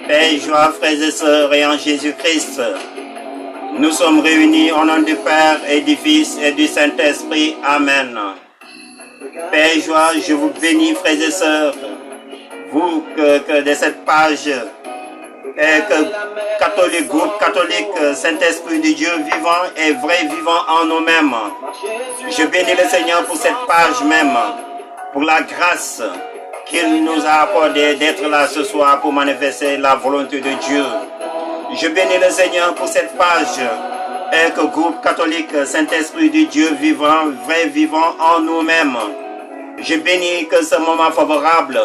Paix, joie, frères et sœurs, et en Jésus-Christ, nous sommes réunis au nom du Père et du Fils et du Saint-Esprit. Amen. Paix, joie, je vous bénis, frères et sœurs, vous que de cette page, et que catholique, groupe catholique, Saint-Esprit du Dieu vivant et vrai vivant en nous-mêmes. Je bénis le Seigneur pour cette page même, pour la grâce qu'il nous a accordée d'être là ce soir pour manifester la volonté de Dieu. Je bénis le Seigneur pour cette page et que groupe catholique, Saint-Esprit du Dieu vivant, vrai vivant en nous-mêmes. Je bénis que ce moment favorable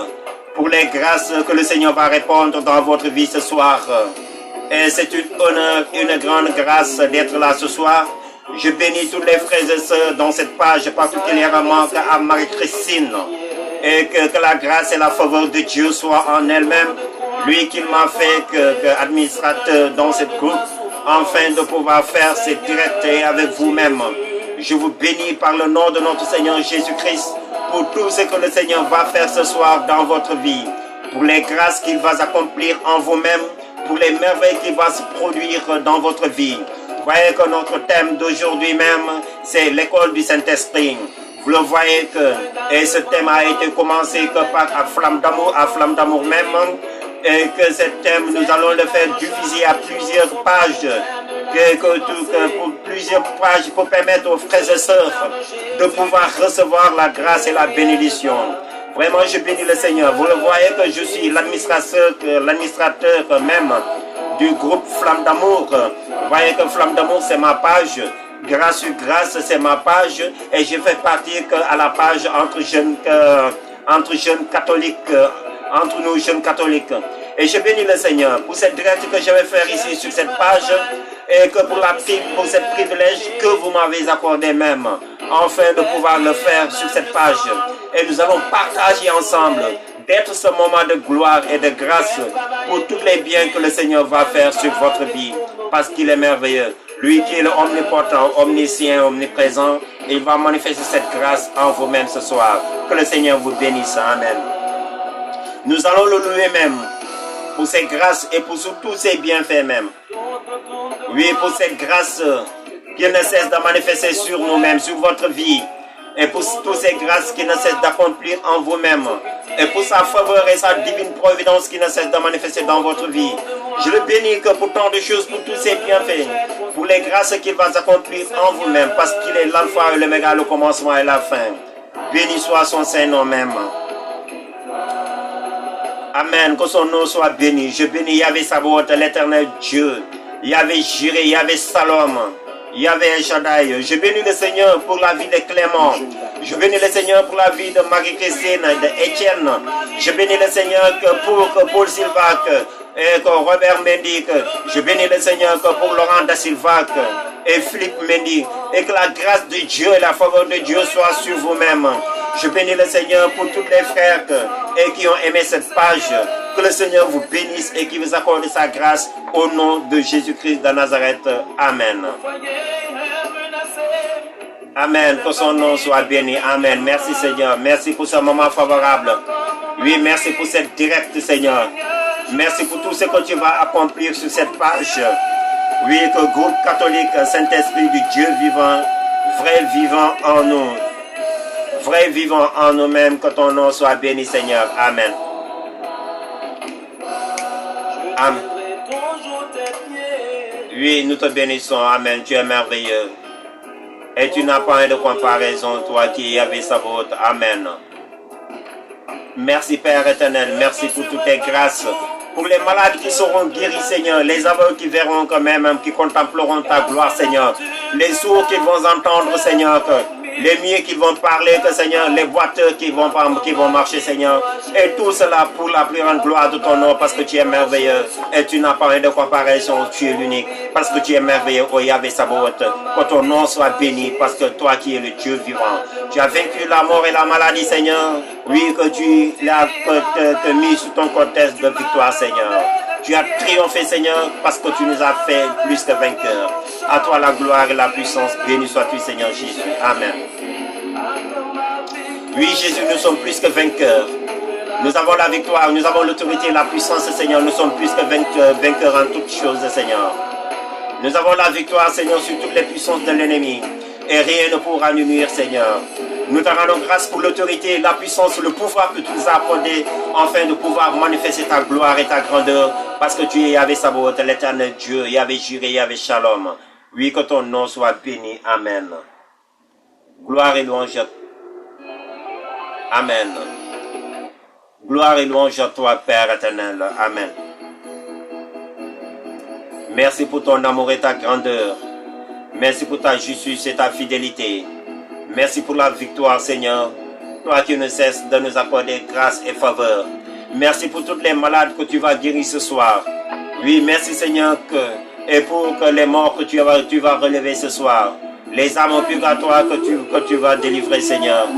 pour les grâces que le Seigneur va répondre dans votre vie ce soir. Et c'est une grande grâce d'être là ce soir. Je bénis tous les frères et sœurs dans cette page, particulièrement à Marie-Christine. Et que la grâce et la faveur de Dieu soient en elle-même. Lui qui m'a fait que administrateur dans cette groupe, afin de pouvoir faire ces directs avec vous-même. Je vous bénis par le nom de notre Seigneur Jésus-Christ pour tout ce que le Seigneur va faire ce soir dans votre vie, pour les grâces qu'il va accomplir en vous-même, pour les merveilles qu'il va se produire dans votre vie. Vous voyez que notre thème d'aujourd'hui même, c'est l'école du Saint-Esprit. Vous le voyez que et ce thème a été commencé que par à flamme d'amour même, et que ce thème, nous allons le faire diviser à plusieurs pages, pour plusieurs pages pour permettre aux frères et sœurs de pouvoir recevoir la grâce et la bénédiction. Vraiment, je bénis le Seigneur. Vous le voyez que je suis l'administrateur même du groupe Flamme d'Amour. Vous voyez que Flamme d'Amour, c'est ma page. Grâce sur grâce, c'est ma page. Et je fais partie à la page entre jeunes catholiques, entre nous jeunes catholiques. Et je bénis le Seigneur pour cette direct que je vais faire ici sur cette page et que pour cette privilège que vous m'avez accordé même, afin de pouvoir le faire sur cette page. Et nous allons partager ensemble d'être ce moment de gloire et de grâce pour tous les biens que le Seigneur va faire sur votre vie, parce qu'il est merveilleux. Lui qui est omnipotent, omniscient, omniprésent, il va manifester cette grâce en vous-même ce soir. Que le Seigneur vous bénisse. Amen. Nous allons le louer même pour ses grâces et pour tous ses bienfaits même. Oui, pour cette grâce qu'il ne cesse de manifester sur nous-mêmes, sur votre vie. Et pour toutes ces grâces qu'il ne cesse d'accomplir en vous-même. Et pour sa faveur et sa divine providence qui ne cesse de manifester dans votre vie. Je le bénis que pour tant de choses, pour tous ses bienfaits, pour les grâces qu'il va accomplir en vous-même, parce qu'il est l'alpha et l'oméga, le commencement et la fin. Béni soit son Saint-Nom même. Amen, que son nom soit béni. Je bénis Yahvé Sabaoth, l'éternel Dieu. Yahvé Jireh, Yahvé Salom, Yahvé El Shaddai. Je bénis le Seigneur pour la vie de Clément. Je bénis le Seigneur pour la vie de Marie-Christine, d'Étienne. Je bénis le Seigneur pour Paul Silva et Robert Mendy. Je bénis le Seigneur pour Laurent Da Silva et Philippe Mendy. Et que la grâce de Dieu et la faveur de Dieu soient sur vous-même. Je bénis le Seigneur pour tous les frères qui ont aimé cette page. Que le Seigneur vous bénisse et qu'il vous accorde sa grâce au nom de Jésus-Christ de Nazareth. Amen. Amen. Que son nom soit béni. Amen. Merci Seigneur. Merci pour ce moment favorable. Oui, merci pour cette directe Seigneur. Merci pour tout ce que tu vas accomplir sur cette page. Oui, que groupe catholique, Saint-Esprit du Dieu vivant, vrai vivant en nous. Vrai vivant en nous-mêmes, que ton nom soit béni, Seigneur. Amen. Amen. Oui, nous te bénissons. Amen. Tu es merveilleux. Et tu n'as pas de comparaison, toi qui Yahvé Sabaoth. Amen. Merci, Père éternel. Merci pour toutes tes grâces. Pour les malades qui seront guéris, Seigneur. Les aveugles qui verront quand même, qui contempleront ta gloire, Seigneur. Les sourds qui vont entendre, Seigneur. Les muets qui vont parler, que Seigneur, les boiteux qui vont marcher, Seigneur. Et tout cela pour la plus grande gloire de ton nom, parce que tu es merveilleux. Et tu n'as pas de comparaison, tu es l'unique. Parce que tu es merveilleux, oh Yahvé Sabaoth. Que ton nom soit béni, parce que toi qui es le Dieu vivant. Tu as vaincu la mort et la maladie, Seigneur. Oui, que tu l'as mis sous ton cortège de victoire, Seigneur. Tu as triomphé, Seigneur, parce que tu nous as fait plus que vainqueurs. À toi la gloire et la puissance. Béni sois-tu, Seigneur Jésus. Amen. Oui, Jésus, nous sommes plus que vainqueurs. Nous avons la victoire, nous avons l'autorité, la puissance, Seigneur. Nous sommes plus que vainqueurs en toutes choses, Seigneur. Nous avons la victoire, Seigneur, sur toutes les puissances de l'ennemi. Et rien ne pourra nous nuire, Seigneur. Nous te rendons grâce pour l'autorité, la puissance, le pouvoir que tu nous as accordé, afin de pouvoir manifester ta gloire et ta grandeur, parce que tu es Yahvé Sabaoth, l'éternel Dieu, Yahvé Jireh, Yahvé Shalom. Oui, que ton nom soit béni. Amen. Gloire et louange. Amen. Gloire et louange à toi, Père éternel. Amen. Merci pour ton amour et ta grandeur. Merci pour ta justice et ta fidélité. Merci pour la victoire, Seigneur. Toi qui ne cesses de nous accorder grâce et faveur. Merci pour toutes les malades que tu vas guérir ce soir. Oui, merci, Seigneur, et pour que les morts que tu vas relever ce soir. Les âmes en purgatoire que tu vas délivrer, Seigneur.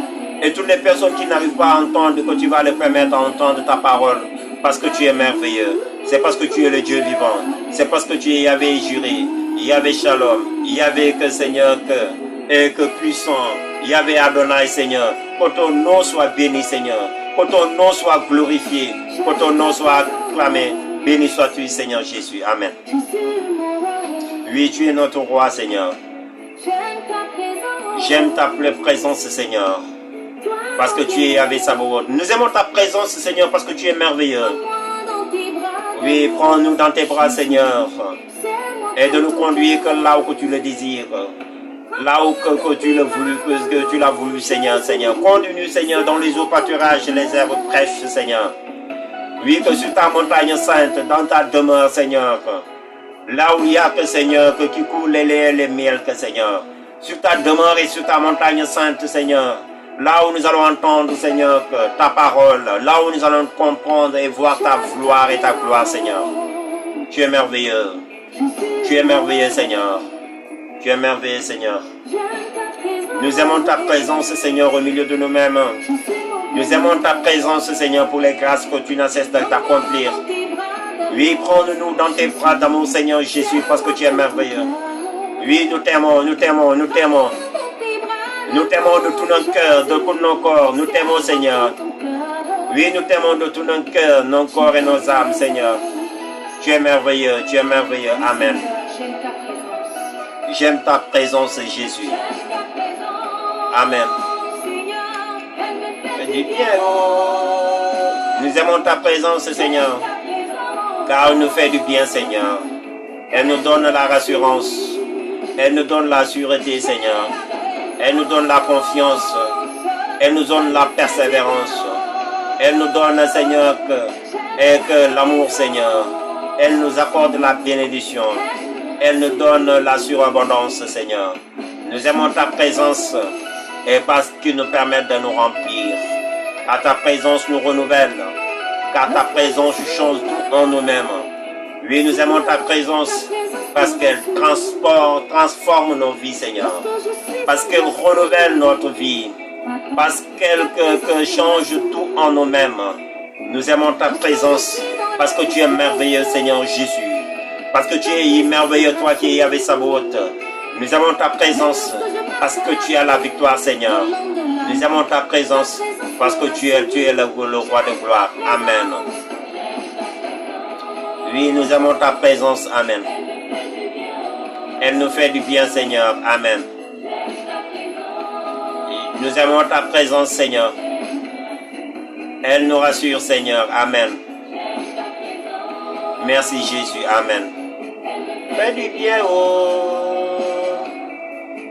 Et toutes les personnes qui n'arrivent pas à entendre, que tu vas les permettre d'entendre ta parole. Parce que tu es merveilleux. C'est parce que tu es le Dieu vivant. C'est parce que tu es Yahvé Jireh, Yahvé Shalom, Yahvé que Seigneur et que puissant, Yahvé Adonai, Seigneur. Que ton nom soit béni, Seigneur. Que ton nom soit glorifié. Que ton nom soit acclamé. Béni sois-tu, Seigneur Jésus. Amen. Oui, tu es notre roi, Seigneur. J'aime ta présence, Seigneur. Parce que tu es Yahvé Sabaoth. Nous aimons ta présence, Seigneur, parce que tu es merveilleux. Oui, prends-nous dans tes bras, Seigneur. Et de nous conduire que là où tu le désires. Là où que tu l'as voulu, Seigneur, Seigneur. Conduis-nous, Seigneur, dans les eaux pâturages, les herbes fraîches, Seigneur. Oui, que sur ta montagne sainte, dans ta demeure, Seigneur. Là où il y a que, Seigneur, que qui coule les laits et les miels, que, Seigneur. Sur ta demeure et sur ta montagne sainte, Seigneur. Là où nous allons entendre, Seigneur, ta parole. Là où nous allons comprendre et voir ta gloire et ta gloire, Seigneur. Tu es merveilleux. Tu es merveilleux, Seigneur. Tu es merveilleux, Seigneur. Nous aimons ta présence, Seigneur, au milieu de nous-mêmes. Nous aimons ta présence, Seigneur, pour les grâces que tu n'as cessé d'accomplir. Oui, prends-nous dans tes bras d'amour, Seigneur Jésus, parce que tu es merveilleux. Oui, nous t'aimons, nous t'aimons, nous t'aimons. Nous t'aimons de tout notre cœur, de tout nos corps. Nous t'aimons, Seigneur. Oui, nous t'aimons de tout notre cœur, nos corps et nos âmes, Seigneur. Tu es merveilleux, tu es merveilleux. Amen. J'aime ta présence, Jésus. Amen. Dis bien. Nous aimons ta présence, Seigneur. Car elle nous fait du bien, Seigneur. Elle nous donne la rassurance. Elle nous donne la sûreté, Seigneur. Elle nous donne la confiance. Elle nous donne la persévérance. Elle nous donne, Seigneur, que l'amour, Seigneur. Elle nous accorde la bénédiction. Elle nous donne la surabondance, Seigneur. Nous aimons ta présence et parce qu'il nous permet de nous remplir. Car ta présence nous renouvelle. Car ta présence change tout en nous-mêmes. Oui, nous aimons ta présence parce qu'elle transforme nos vies, Seigneur. Parce qu'elle renouvelle notre vie. Parce qu'elle change tout en nous-mêmes. Nous aimons ta présence parce que tu es merveilleux, Seigneur Jésus. Parce que tu es merveilleux, toi qui es Yahvé Sabaoth. Nous aimons ta présence parce que tu as la victoire, Seigneur. Nous aimons ta présence parce que tu es le roi de gloire. Amen. Oui, nous aimons ta présence. Amen. Elle nous fait du bien, Seigneur. Amen. Nous aimons ta présence, Seigneur. Elle nous rassure, Seigneur. Amen. Merci, Jésus. Amen. Fais du bien, oh.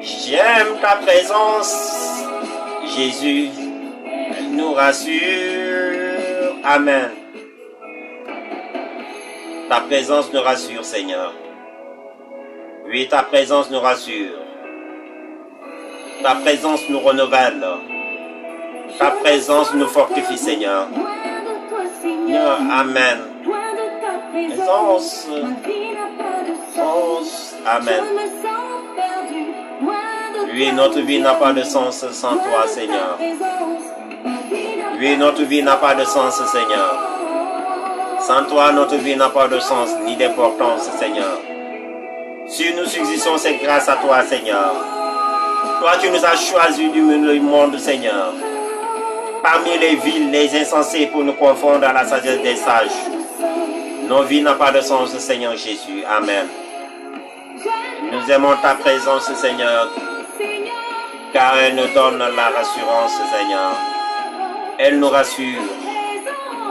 J'aime ta présence, Jésus. Elle nous rassure. Amen. Ta présence nous rassure, Seigneur. Oui, ta présence nous rassure. Ta présence nous renouvelle. Ta présence nous fortifie, Seigneur. Amen. Présence. Amen. Oui, notre vie n'a pas de sens sans toi, Seigneur. Oui, notre vie n'a pas de sens, Seigneur. Sans toi, notre vie n'a pas de sens ni d'importance, Seigneur. Si nous subsistons, c'est grâce à toi, Seigneur. Toi, tu nous as choisis du monde, Seigneur. parmi les villes, les insensés pour nous confondre à la sagesse des sages. Nos vies n'ont pas de sens, Seigneur Jésus. Amen. Nous aimons ta présence, Seigneur, car elle nous donne la rassurance, Seigneur. Elle nous rassure.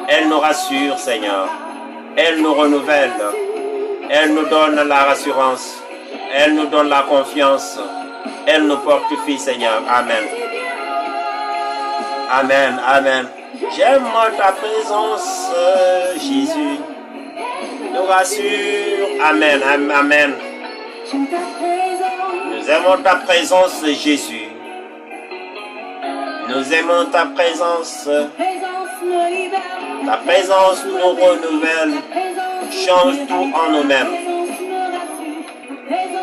Elle nous rassure, Seigneur. Elle nous renouvelle. Elle nous donne la rassurance. Elle nous donne la confiance. Elle nous fortifie, Seigneur. Amen. Amen. Amen. J'aime ta présence, Jésus. Nous rassure. Amen. Amen. Nous aimons ta présence, Jésus. Nous aimons ta présence. Ta présence nous renouvelle. Change tout en nous-mêmes.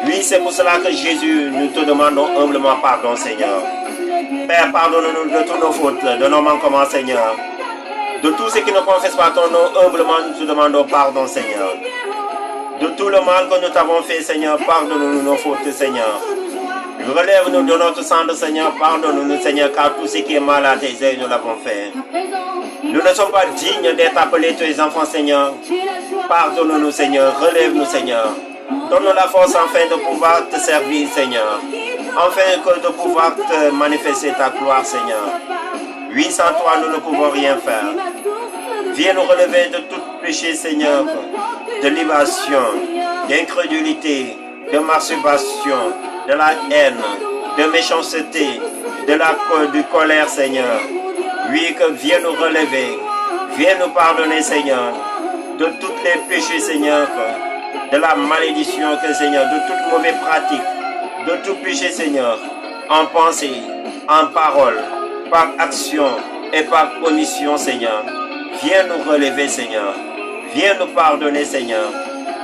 Oui, c'est pour cela que Jésus, nous te demandons humblement pardon, Seigneur. Père, pardonne-nous de toutes nos fautes, de nos manquements, Seigneur. De tout ce qui ne confesse pas ton nom, humblement, nous te demandons pardon, Seigneur. De tout le mal que nous t'avons fait, Seigneur, pardonne-nous nos fautes, Seigneur. Relève-nous de notre sang, Seigneur, pardonne-nous, Seigneur, car tout ce qui est mal à tes yeux, nous l'avons fait. Nous ne sommes pas dignes d'être appelés tes enfants, Seigneur. Pardonne-nous, Seigneur, relève-nous, Seigneur. Donne-nous la force afin de pouvoir te servir, Seigneur. Afin que de pouvoir te manifester ta gloire, Seigneur. Oui, sans toi, nous ne pouvons rien faire. Viens nous relever de tout péché, Seigneur, de libération, d'incrédulité, de masturbation, de la haine, de méchanceté, de colère, Seigneur. Oui, que viens nous relever, viens nous pardonner, Seigneur, de tous les péchés, Seigneur, de la malédiction, Seigneur, de toute mauvaise pratique, de tout péché, Seigneur, en pensée, en parole, par action et par omission, Seigneur. Viens nous relever, Seigneur. Viens nous pardonner, Seigneur.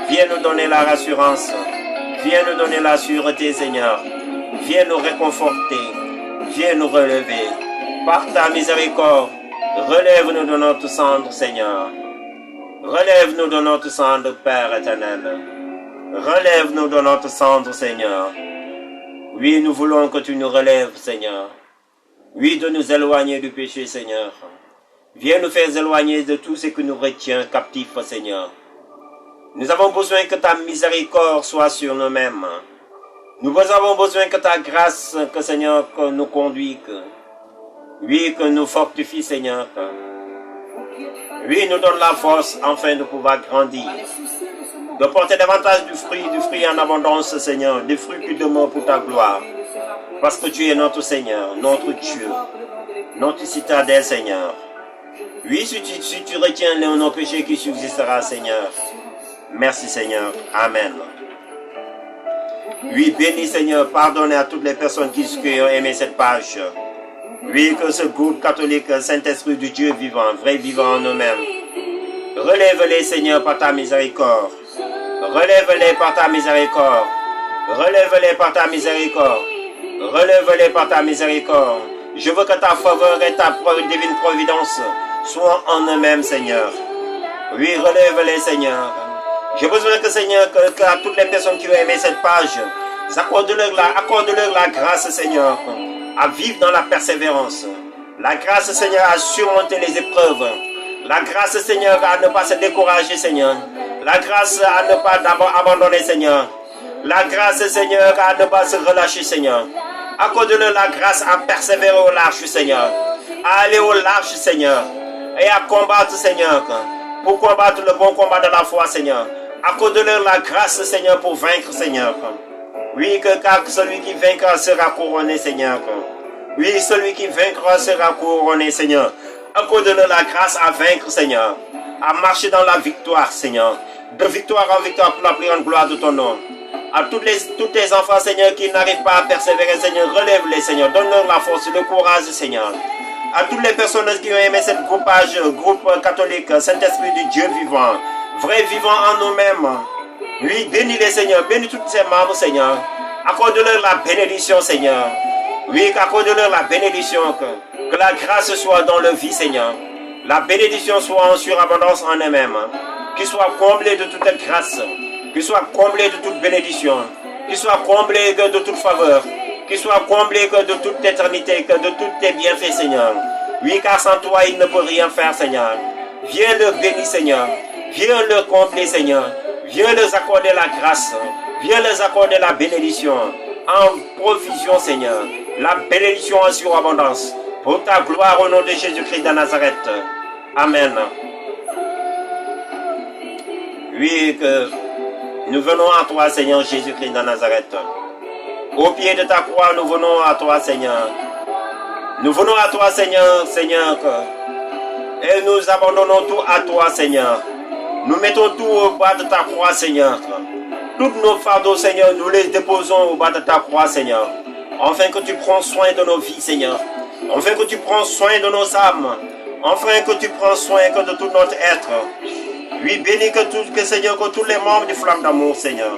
Viens nous donner la rassurance. Viens nous donner la sûreté, Seigneur. Viens nous réconforter. Viens nous relever. Par ta miséricorde, relève-nous de notre cendre, Seigneur. Relève-nous de notre cendre, Père éternel. Relève-nous de notre cendre, Seigneur. Oui, nous voulons que tu nous relèves, Seigneur. Oui, de nous éloigner du péché, Seigneur. Viens nous faire éloigner de tout ce qui nous retient captifs, Seigneur. Nous avons besoin que ta miséricorde soit sur nous-mêmes. Nous avons besoin que ta grâce, que Seigneur, que nous conduise. Oui, que nous fortifie, Seigneur. Oui, nous donne la force afin de pouvoir grandir. De porter davantage du fruit en abondance, Seigneur. Des fruits plus de mort pour ta gloire. Parce que tu es notre Seigneur, notre Dieu. Notre citadelle, Seigneur. Oui, si tu retiens nos péchés qui subsistera, Seigneur. Merci, Seigneur. Amen. Oui, bénis, Seigneur. Pardonne à toutes les personnes qui ont aimé cette page. Oui, que ce groupe catholique, Saint-Esprit du Dieu vivant, vrai vivant en nous-mêmes. Relève-les, Seigneur, par ta miséricorde. Relève-les par ta miséricorde. Relève-les par ta miséricorde. Relève-les par ta miséricorde. Je veux que ta faveur et ta divine providence soient en eux-mêmes, Seigneur. Oui, relève-les, Seigneur. J'ai besoin que, Seigneur, que à toutes les personnes qui ont aimé cette page, accorde-leur la grâce, Seigneur, à vivre dans la persévérance. La grâce, Seigneur, à surmonter les épreuves. La grâce, Seigneur, à ne pas se décourager, Seigneur. La grâce à ne pas abandonner, Seigneur. La grâce, Seigneur, à ne pas se relâcher, Seigneur. Accorde-leur la grâce à persévérer au large, Seigneur. À aller au large, Seigneur. Et à combattre, Seigneur. Pour combattre le bon combat de la foi, Seigneur. Accorde-leur la grâce, Seigneur, pour vaincre, Seigneur. Oui, car celui qui vaincra sera couronné, Seigneur. Oui, celui qui vaincra sera couronné, Seigneur. Accorde-leur la grâce à vaincre, Seigneur. À marcher dans la victoire, Seigneur. De victoire en victoire pour la plus grande gloire de ton nom. À tous tes enfants, Seigneur, qui n'arrivent pas à persévérer, Seigneur, relève-les, Seigneur. Donne-leur la force, le courage, Seigneur. À toutes les personnes qui ont aimé cette groupe catholique, Saint-Esprit du Dieu vivant, vrai vivant en nous-mêmes. Oui, bénis-les, Seigneur. Bénis toutes ces membres, Seigneur. Accorde-leur la bénédiction, Seigneur. Oui, accorde-leur la bénédiction. Que la grâce soit dans leur vie, Seigneur. La bénédiction soit en surabondance en eux-mêmes. Qu'ils soient comblés de toute grâce. Qu'ils soient comblés de toute bénédiction. Qu'ils soient comblés de toute faveur. Qu'ils soient comblés de toute éternité, de tous tes bienfaits, Seigneur. Oui, car sans toi, il ne peut rien faire, Seigneur. Viens leur bénir, Seigneur. Viens leur combler, Seigneur. Viens leur accorder la grâce. Viens leur accorder la bénédiction en provision, Seigneur. La bénédiction en surabondance. Pour ta gloire au nom de Jésus-Christ de Nazareth. Amen. Oui, que nous venons à toi, Seigneur Jésus-Christ de Nazareth. Au pied de ta croix, nous venons à toi, Seigneur. Nous venons à toi, Seigneur, Seigneur. Et nous abandonnons tout à toi, Seigneur. Nous mettons tout au bas de ta croix, Seigneur. Toutes nos fardeaux, Seigneur, nous les déposons au bas de ta croix, Seigneur. Afin que tu prends soin de nos vies, Seigneur. Afin que tu prends soin de nos âmes. Afin que tu prends soin de tout notre être. Oui, bénis Seigneur, que tous les membres du Flamme d'amour, Seigneur.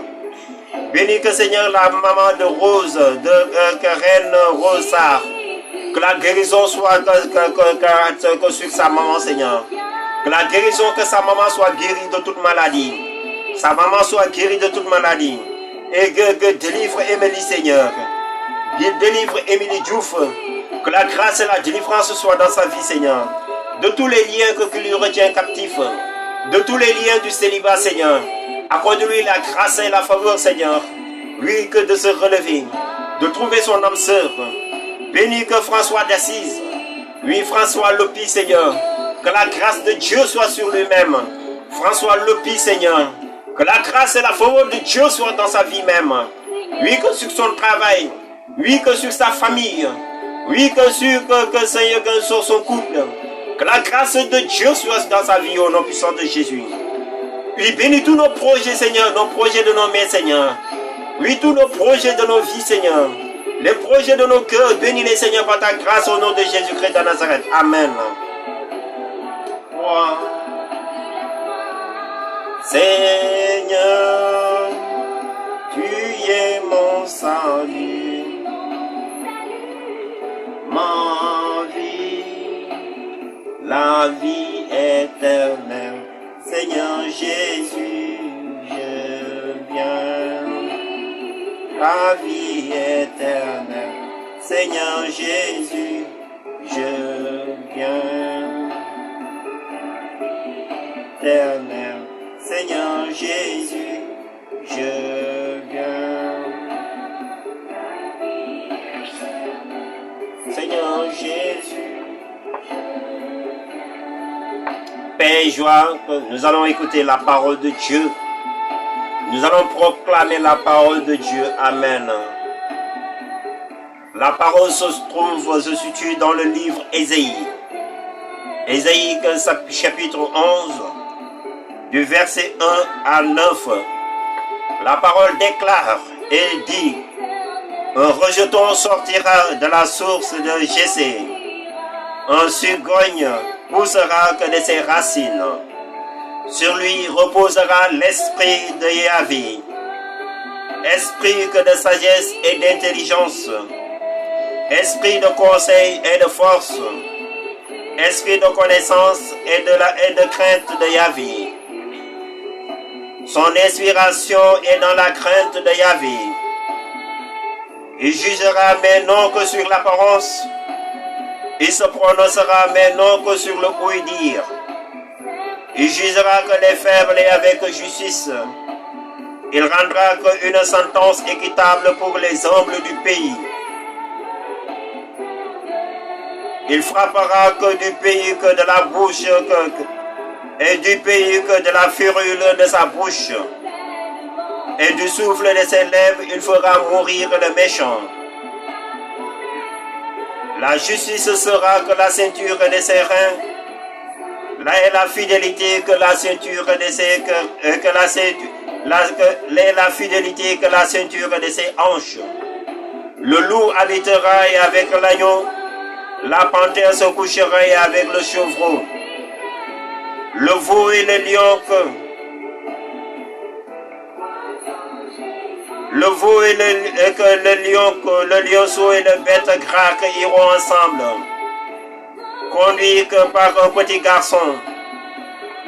Bénis que, Seigneur, la maman de Rose, que Reine Rosard. Que la guérison soit que sur sa maman, Seigneur. Que la guérison, que sa maman soit guérie de toute maladie. Sa maman soit guérie de toute maladie. Et que délivre Émilie, Seigneur. Délivre Émilie Diouf. Que la grâce et la délivrance soient dans sa vie, Seigneur. De tous les liens qui lui retient captif. De tous les liens du célibat, Seigneur. Accorde-lui la grâce et la faveur, Seigneur. Lui, que de se relever. De trouver son âme sœur. Bénis que François d'Assise. Oui, François Lopi, Seigneur. Que la grâce de Dieu soit sur lui-même. François Lopi, Seigneur. Que la grâce et la faveur de Dieu soient dans sa vie même. Oui, que sur son travail. Oui, que sur sa famille. Oui, que sur son couple. Que la grâce de Dieu soit dans sa vie au nom puissant de Jésus. Oui, bénis tous nos projets, Seigneur. Nos projets de nos mains, Seigneur. Oui, tous nos projets de nos vies, Seigneur. Les projets de nos cœurs, bénis-les, Seigneur, par ta grâce au nom de Jésus-Christ de Nazareth. Amen. Wow. Seigneur, tu es mon salut, ma vie, la vie éternelle. Seigneur Jésus, je viens. La vie éternelle. Seigneur Jésus, je viens. Éternel. Seigneur Jésus, je viens. Seigneur Jésus. Paix et joie, nous allons écouter la parole de Dieu. Nous allons proclamer la parole de Dieu. Amen. La parole se situe dans le livre Ésaïe. Ésaïe chapitre 11, du verset 1 à 9. La parole déclare et dit: un rejeton sortira de la source de Jessé. Un cigogne poussera que de ses racines. Sur lui reposera l'esprit de Yahvé, esprit que de sagesse et d'intelligence, esprit de conseil et de force, esprit de connaissance et de crainte de Yahvé. Son inspiration est dans la crainte de Yahvé. Il jugera mais non que sur l'apparence. Il se prononcera mais non que sur le ouï-dire. Il jugera que les faibles et avec justice. Il rendra qu'une sentence équitable pour les humbles du pays. Il frappera que du pays que de la bouche et du pays que de la fureur de sa bouche. Et du souffle de ses lèvres, il fera mourir le méchant. La justice sera que la ceinture de ses reins. Là est la fidélité que la ceinture de ses la fidélité que la ceinture de ses hanches. Le loup habitera avec l'agneau. La panthère se couchera avec le chevreau. Le veau et le lion le lionceau et le bête gras iront ensemble. Conduits par un petit garçon.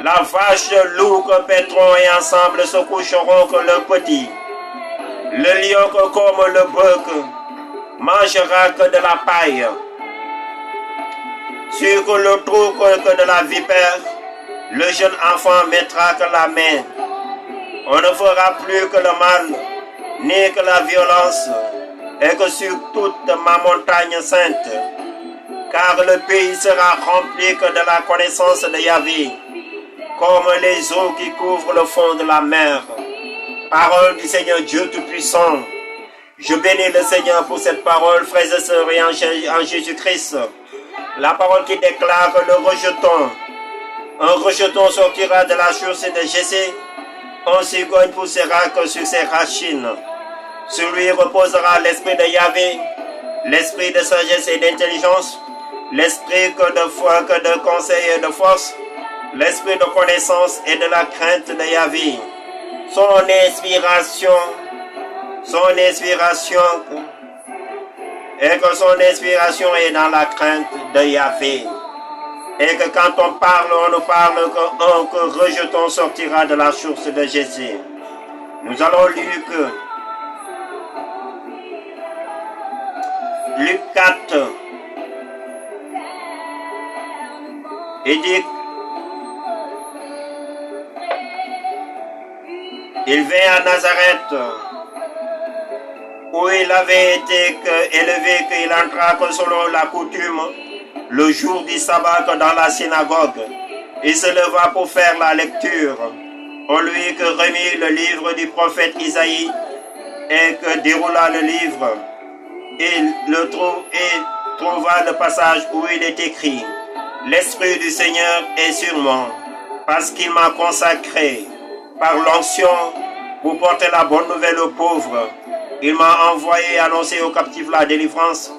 La vache, le loup paîtront et ensemble se coucheront que le petit. Le lion comme le bœuf mangera que de la paille. Sur le trou que de la vipère, le jeune enfant mettra que la main. On ne fera plus que le mal, ni que la violence, et que sur toute ma montagne sainte, car le pays sera rempli que de la connaissance de Yahvé, comme les eaux qui couvrent le fond de la mer. Parole du Seigneur Dieu Tout-Puissant. Je bénis le Seigneur pour cette parole, frères et sœurs, et en Jésus-Christ. La parole qui déclare que le rejeton, un rejeton sortira de la source de Jessé, un cigogne poussera que sur ses racines. Sur lui reposera l'esprit de Yahvé, l'esprit de sagesse et d'intelligence, l'esprit que de conseil et de force, l'esprit de connaissance et de la crainte de Yahvé. Son inspiration, et que son inspiration est dans la crainte de Yahvé. Et que quand on parle, on ne parle que rejeton sortira de la source de Jessé. Nous allons lire que Luc 4, il dit, il vint à Nazareth, où il avait été élevé, qu'il entra que selon la coutume, le jour du sabbat dans la synagogue. Il se leva pour faire la lecture. On lui que remit le livre du prophète Isaïe et que déroula le livre. Il trouva le passage où il est écrit: L'Esprit du Seigneur est sur moi, parce qu'il m'a consacré par l'onction pour porter la bonne nouvelle aux pauvres. Il m'a envoyé annoncer aux captifs la délivrance,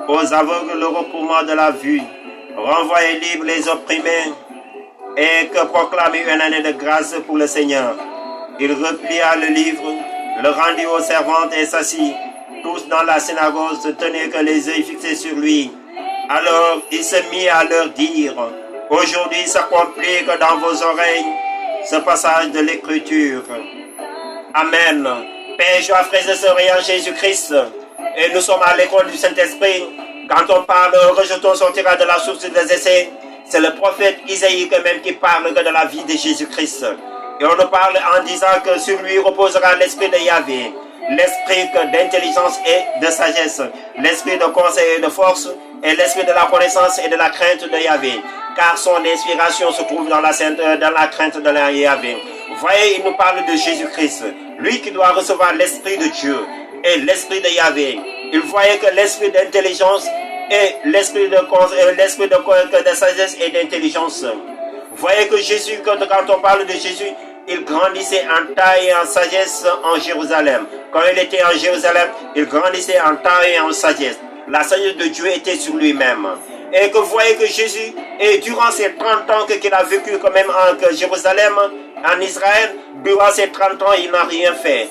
aux aveugles le recouvrement de la vue, renvoyer libre les opprimés, et que proclamer une année de grâce pour le Seigneur. Il replia le livre, le rendit aux servantes et s'assit. Tous dans la synagogue se tenaient que les yeux fixés sur lui. Alors il se mit à leur dire: Aujourd'hui s'accomplit que dans vos oreilles ce passage de l'Écriture. Amen. Père, joie, frères et sœurs, en Jésus-Christ. Et nous sommes à l'école du Saint-Esprit. Quand on parle, rejeton sortira de la source des essais. C'est le prophète Isaïe quand même qui parle de la vie de Jésus-Christ. Et on nous parle en disant que sur lui reposera l'esprit de Yahvé, l'esprit d'intelligence et de sagesse, l'esprit de conseil et de force, et l'esprit de la connaissance et de la crainte de Yahvé. Car son inspiration se trouve dans la crainte de Yahvé. Vous voyez, il nous parle de Jésus-Christ, lui qui doit recevoir l'esprit de Dieu et l'esprit de Yahvé. Il voyait que l'esprit d'intelligence et l'esprit de sagesse et d'intelligence. Vous voyez que Jésus, quand on parle de Jésus, il grandissait en taille et en sagesse en Jérusalem. Quand il était en Jérusalem, il grandissait en taille et en sagesse. La sagesse de Dieu était sur lui-même. Et que vous voyez que Jésus, et durant ces 30 ans qu'il a vécu quand même en Jérusalem, en Israël, durant ces 30 ans, il n'a rien fait.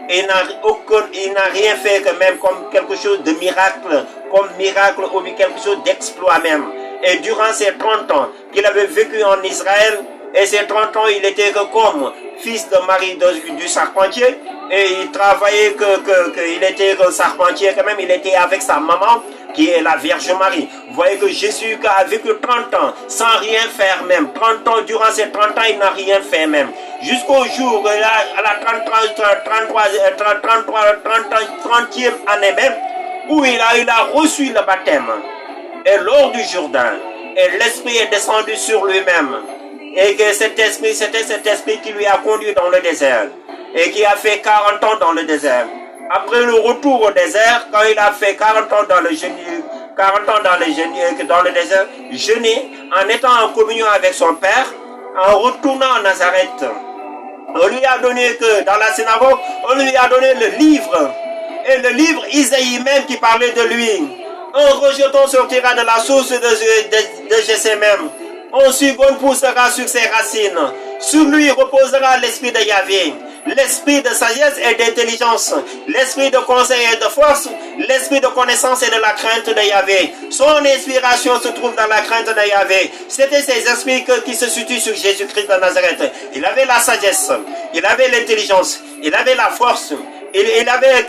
Il n'a rien fait que même comme quelque chose de miracle, ou quelque chose d'exploit même. Et durant ces 30 ans qu'il avait vécu en Israël, et ces 30 ans, il était que comme fils de Marie du charpentier, et il travaillait il était que charpentier quand même, il était avec sa maman, qui est la Vierge Marie. Vous voyez que Jésus a vécu 30 ans sans rien faire même. 30 ans, durant ces 30 ans, il n'a rien fait même. Jusqu'au jour, à la 30e année même, où il a reçu le baptême. Et lors du Jourdain, et l'Esprit est descendu sur lui-même. Et que c'était cet esprit qui lui a conduit dans le désert. Et qui a fait 40 ans dans le désert. Après le retour au désert, quand il a fait 40 ans dans le désert, jeûner, en étant en communion avec son père, en retournant à Nazareth, on lui a donné que dans la synagogue, on lui a donné le livre. Et le livre Isaïe même qui parlait de lui. Un rejeton sortira de la source de Jessé même. Un cigogne poussera sur ses racines. Sur lui reposera l'esprit de Yahvé, l'esprit de sagesse et d'intelligence, l'esprit de conseil et de force, l'esprit de connaissance et de la crainte de Yahvé. Son inspiration se trouve dans la crainte de Yahvé. C'était ces esprits qui se situent sur Jésus-Christ de Nazareth. Il avait la sagesse, il avait l'intelligence, il avait la force, il avait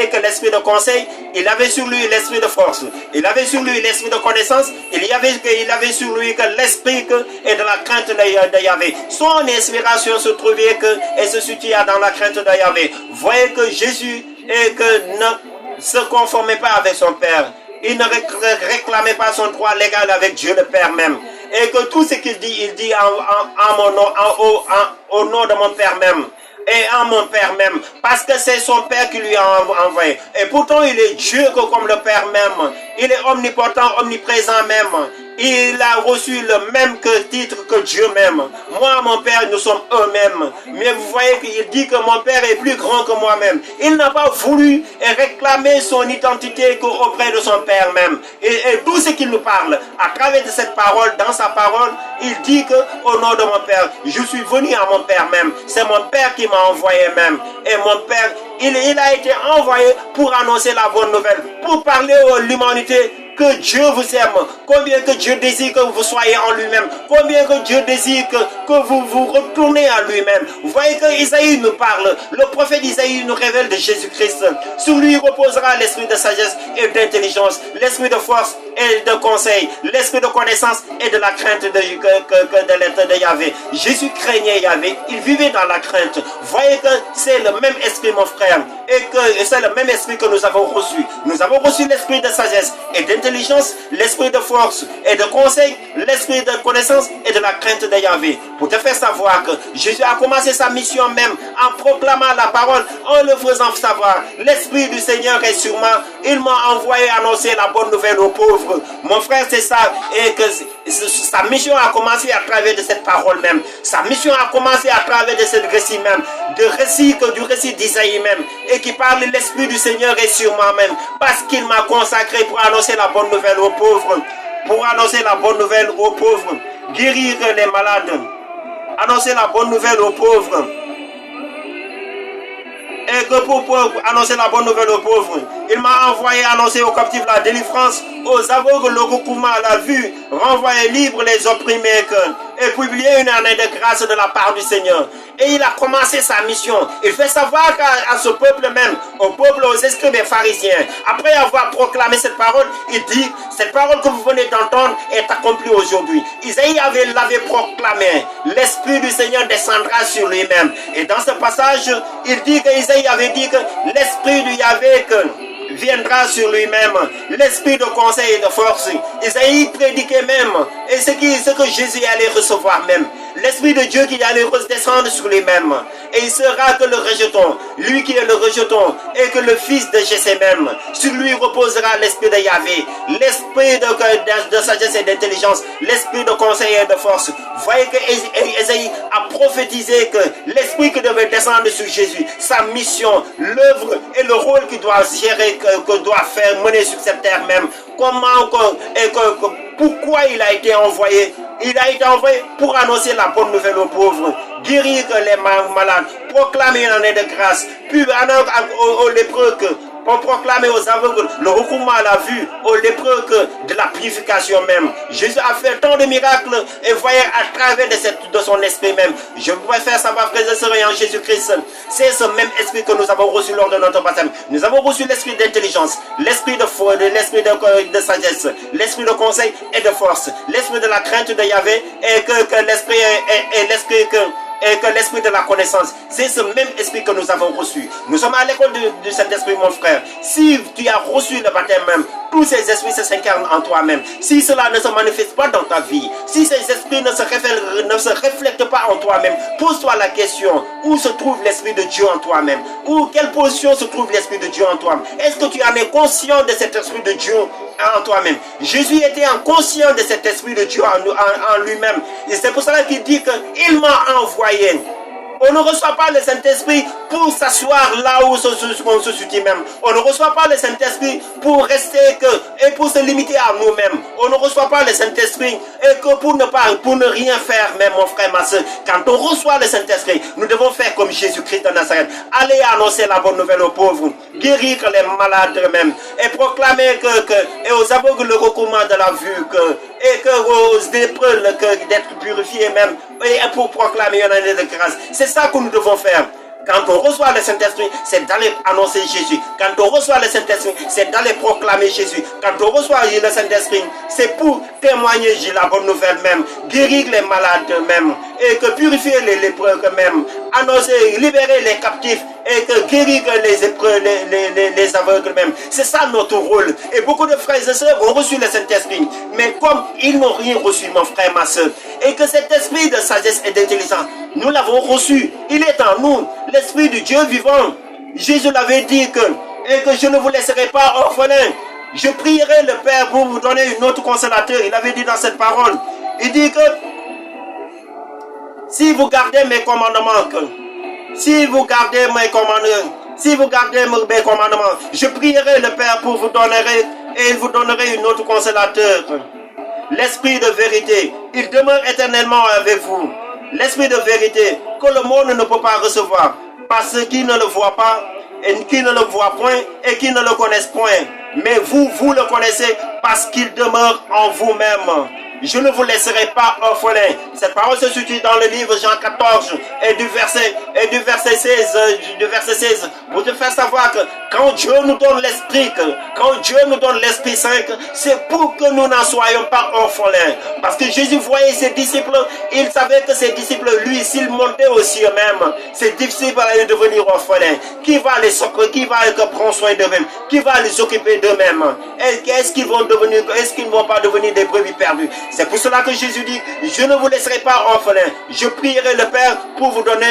que l'esprit de conseil, il avait sur lui l'esprit de force, il avait sur lui l'esprit de connaissance, il avait sur lui que l'esprit et de la crainte de Yahvé. Son inspiration se trouvait et se situait dans la crainte de Yahvé. Voyez que Jésus ne se conformait pas avec son Père. Il ne réclamait pas son droit légal avec Dieu le Père même. Et que tout ce qu'il dit, il dit en mon nom, au nom de mon Père même. Et en mon Père même, parce que c'est son Père qui lui a envoyé. Et pourtant, il est Dieu comme le Père même. Il est omnipotent, omniprésent même. Il a reçu le même titre que Dieu même. Moi, mon Père, nous sommes eux-mêmes. Mais vous voyez qu'il dit que mon Père est plus grand que moi-même. Il n'a pas voulu réclamer son identité auprès de son Père même. Et tout ce qu'il nous parle, à travers de cette parole, dans sa parole, il dit que au nom de mon Père, je suis venu à mon Père même. C'est mon Père qui m'a envoyé même. Et mon Père, il a été envoyé pour annoncer la bonne nouvelle, pour parler à l'humanité que Dieu vous aime, combien que Dieu désire que vous soyez en lui-même, combien que Dieu désire que vous vous retournez à lui-même. Vous voyez que Isaïe nous parle, le prophète Isaïe nous révèle de Jésus-Christ. Sur lui reposera l'esprit de sagesse et d'intelligence, l'esprit de force et de conseil, l'esprit de connaissance et de la crainte de l'être de Yahvé. Jésus craignait Yahvé, il vivait dans la crainte. Vous voyez que c'est le même esprit, mon frère, et que c'est le même esprit que nous avons reçu. Nous avons reçu l'esprit de sagesse et d'intelligence, l'esprit de force et de conseil, l'esprit de connaissance et de la crainte de Yahvé. Pour te faire savoir que Jésus a commencé sa mission même en proclamant la parole, en le faisant savoir. L'esprit du Seigneur est sur moi. Il m'a envoyé annoncer la bonne nouvelle aux pauvres. Mon frère, c'est ça. Et que sa mission a commencé à travers de cette parole même. Sa mission a commencé à travers de ce récit même. Du récit d'Isaïe même. Et qui parle, l'esprit du Seigneur est sur moi-même. Parce qu'il m'a consacré pour annoncer la bonne nouvelle aux pauvres. Pour annoncer la bonne nouvelle aux pauvres. Guérir les malades. Annoncer la bonne nouvelle aux pauvres. Et que pour annoncer la bonne nouvelle aux pauvres, il m'a envoyé annoncer aux captifs la délivrance, aux aveugles le recouvrement à la vue, renvoyer libre les opprimés et publier une année de grâce de la part du Seigneur. Et il a commencé sa mission. Il fait savoir à ce peuple même, au peuple, aux escribes et pharisiens, après avoir proclamé cette parole, il dit, cette parole que vous venez d'entendre est accomplie aujourd'hui. Isaïe l'avait proclamé. L'esprit du Seigneur descendra sur lui-même. Et dans ce passage, il dit que Isaïe avait dit que l'esprit du Yahvé viendra sur lui-même, l'esprit de conseil et de force. Isaïe prédiquait même, et ce que Jésus allait recevoir même. L'esprit de Dieu qui allait redescendre sur lui-même. Et il sera que le rejeton, lui qui est le rejeton, et que le fils de Jessé même. Sur lui reposera l'esprit de Yahvé, l'esprit de sagesse et d'intelligence, l'esprit de conseil et de force. Vous voyez que Isaïe a prophétisé que l'esprit qui devait descendre sur Jésus, sa mission, l'œuvre et le rôle qu'il doit gérer, que doit faire, mener sur cette terre même. Pourquoi il a été envoyé? Il a été envoyé pour annoncer la bonne nouvelle aux pauvres, guérir les malades, proclamer une année de grâce, puis aux lépreux pour proclamer aux aveugles le recouvrement à la vue, aux lépreux de la purification même. Jésus a fait tant de miracles et voyez à travers de son esprit même. Je vous préfère savoir, frères et sœurs, en Jésus-Christ, c'est ce même esprit que nous avons reçu lors de notre baptême. Nous avons reçu l'esprit d'intelligence, l'esprit de foi, l'esprit de sagesse, l'esprit de conseil et de force, l'esprit de la crainte de Yahvé et que l'esprit est l'esprit et que l'esprit de la connaissance, c'est ce même esprit que nous avons reçu. Nous sommes à l'école de cet esprit, mon frère. Si tu as reçu le baptême même, tous ces esprits s'incarnent en toi-même. Si cela ne se manifeste pas dans ta vie, si ces esprits ne se reflètent pas en toi-même, pose-toi la question, où se trouve l'esprit de Dieu en toi-même? Ou quelle position se trouve l'esprit de Dieu en toi? Est-ce que tu en es conscient de cet esprit de Dieu en toi-même? Jésus était conscient de cet esprit de Dieu en lui-même. Et c'est pour cela qu'il dit qu'il m'a envoyé. On ne reçoit pas le Saint-Esprit pour s'asseoir là où on se situe même. On ne reçoit pas le Saint-Esprit pour rester et pour se limiter à nous-mêmes. On ne reçoit pas le Saint-Esprit et que pour ne rien faire même, mon frère, ma soeur. Quand on reçoit le Saint-Esprit, nous devons faire comme Jésus-Christ de Nazareth. Aller annoncer la bonne nouvelle aux pauvres, guérir les malades même et proclamer et aux aveugles le recouvrement de la vue et aux lépreux d'être purifiés même et pour proclamer une année de grâce. C'est ça que nous devons faire. Quand on reçoit le Saint-Esprit, c'est d'aller annoncer Jésus. Quand on reçoit le Saint-Esprit, c'est d'aller proclamer Jésus. Quand on reçoit le Saint-Esprit, c'est pour témoigner la bonne nouvelle même, guérir les malades même, et que purifier les lépreux même, annoncer, libérer les captifs, et que guérir les épreux, les aveugles même. C'est ça notre rôle. Et beaucoup de frères et sœurs ont reçu le Saint-Esprit. Mais comme ils n'ont rien reçu, mon frère, ma sœur, et que cet esprit de sagesse et d'intelligence, nous l'avons reçu. Il est en nous, l'esprit du Dieu vivant. Jésus l'avait dit et que je ne vous laisserai pas orphelin. Je prierai le Père pour vous donner une autre consolateur. Il avait dit dans cette parole. Il dit que si vous gardez mes commandements, si vous gardez mes commandements, je prierai le Père pour vous donner et il vous donnerait une autre consolateur. L'esprit de vérité, il demeure éternellement avec vous. L'esprit de vérité que le monde ne peut pas recevoir parce qu'il ne le voit pas et qui ne le voit point et qui ne le connaissent point. Mais vous le connaissez parce qu'il demeure en vous-même. Je ne vous laisserai pas orphelin. Cette parole se situe dans le livre Jean 14 et du verset 16, pour te faire savoir que quand Dieu nous donne l'Esprit, quand Dieu nous donne l'Esprit Saint, c'est pour que nous n'en soyons pas orphelins. Parce que Jésus voyait ses disciples, il savait que ses disciples, lui, s'ils montaient aux cieux même, ses disciples allaient devenir orphelins. Qui va les secourir, qui va prendre soin d'eux-mêmes, qui va les occuper d'eux-mêmes? Est-ce qu'ils vont devenir, est-ce qu'ils ne vont pas devenir des brebis perdues? C'est pour cela que Jésus dit, je ne vous laisserai pas orphelins. Je prierai le Père pour vous donner